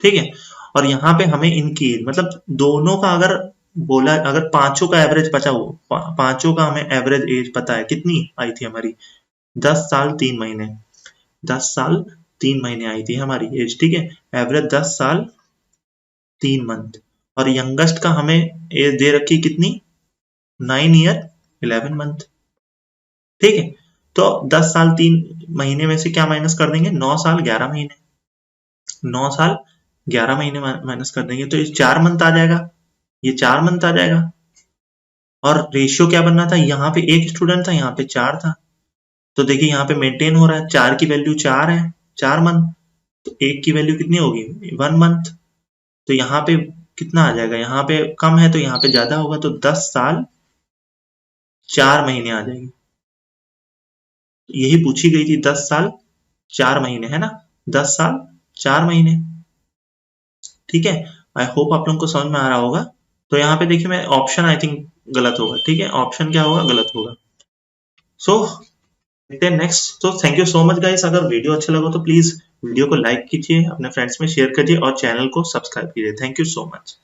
Speaker 1: ठीक है, और यहाँ पे हमें इनकी मतलब दोनों का अगर बोला, अगर पांचों का एवरेज बचा हो, पांचों का हमें एवरेज एज पता है कितनी आई थी हमारी, 10 साल 3 महीने, 10 साल 3 महीने आई थी हमारी एज। ठीक है, एवरेज 10 साल 3 मंथ, और यंगेस्ट का हमें एज दे रखी कितनी, 9 ईयर 11 मंथ। ठीक है, तो 10 साल 3 महीने में से क्या माइनस कर देंगे, 9 साल 11 महीने, 9 साल 11 महीने माइनस कर देंगे तो ये 4 मंथ आ जाएगा, ये 4 मंथ आ जाएगा। और रेशियो क्या बनना था, यहाँ पे 1 स्टूडेंट था, यहाँ पे 4 था, तो देखिए यहाँ पे मेंटेन हो रहा है, 4 की वैल्यू 4 है, 4 मंथ, तो 1 की वैल्यू कितनी होगी, 1 मंथ। तो यहाँ पे कितना आ जाएगा, यहाँ पे कम है तो यहाँ पे ज्यादा होगा, तो 10 साल 4 महीने आ जाएगी। यही पूछी गई थी, 10 साल 4 महीने, है ना, 10 साल 4 महीने। ठीक है, आई होप आप लोगों को समझ में आ रहा होगा। तो यहाँ पे देखिए, मैं ऑप्शन आई थिंक गलत होगा। ठीक है, ऑप्शन क्या होगा, गलत होगा। सो देखते हैं नेक्स्ट। तो thank you so much guys, अगर वीडियो अच्छा लगा तो प्लीज वीडियो को लाइक कीजिए, अपने फ्रेंड्स में शेयर कीजिए और चैनल को सब्सक्राइब कीजिए। Thank you so much.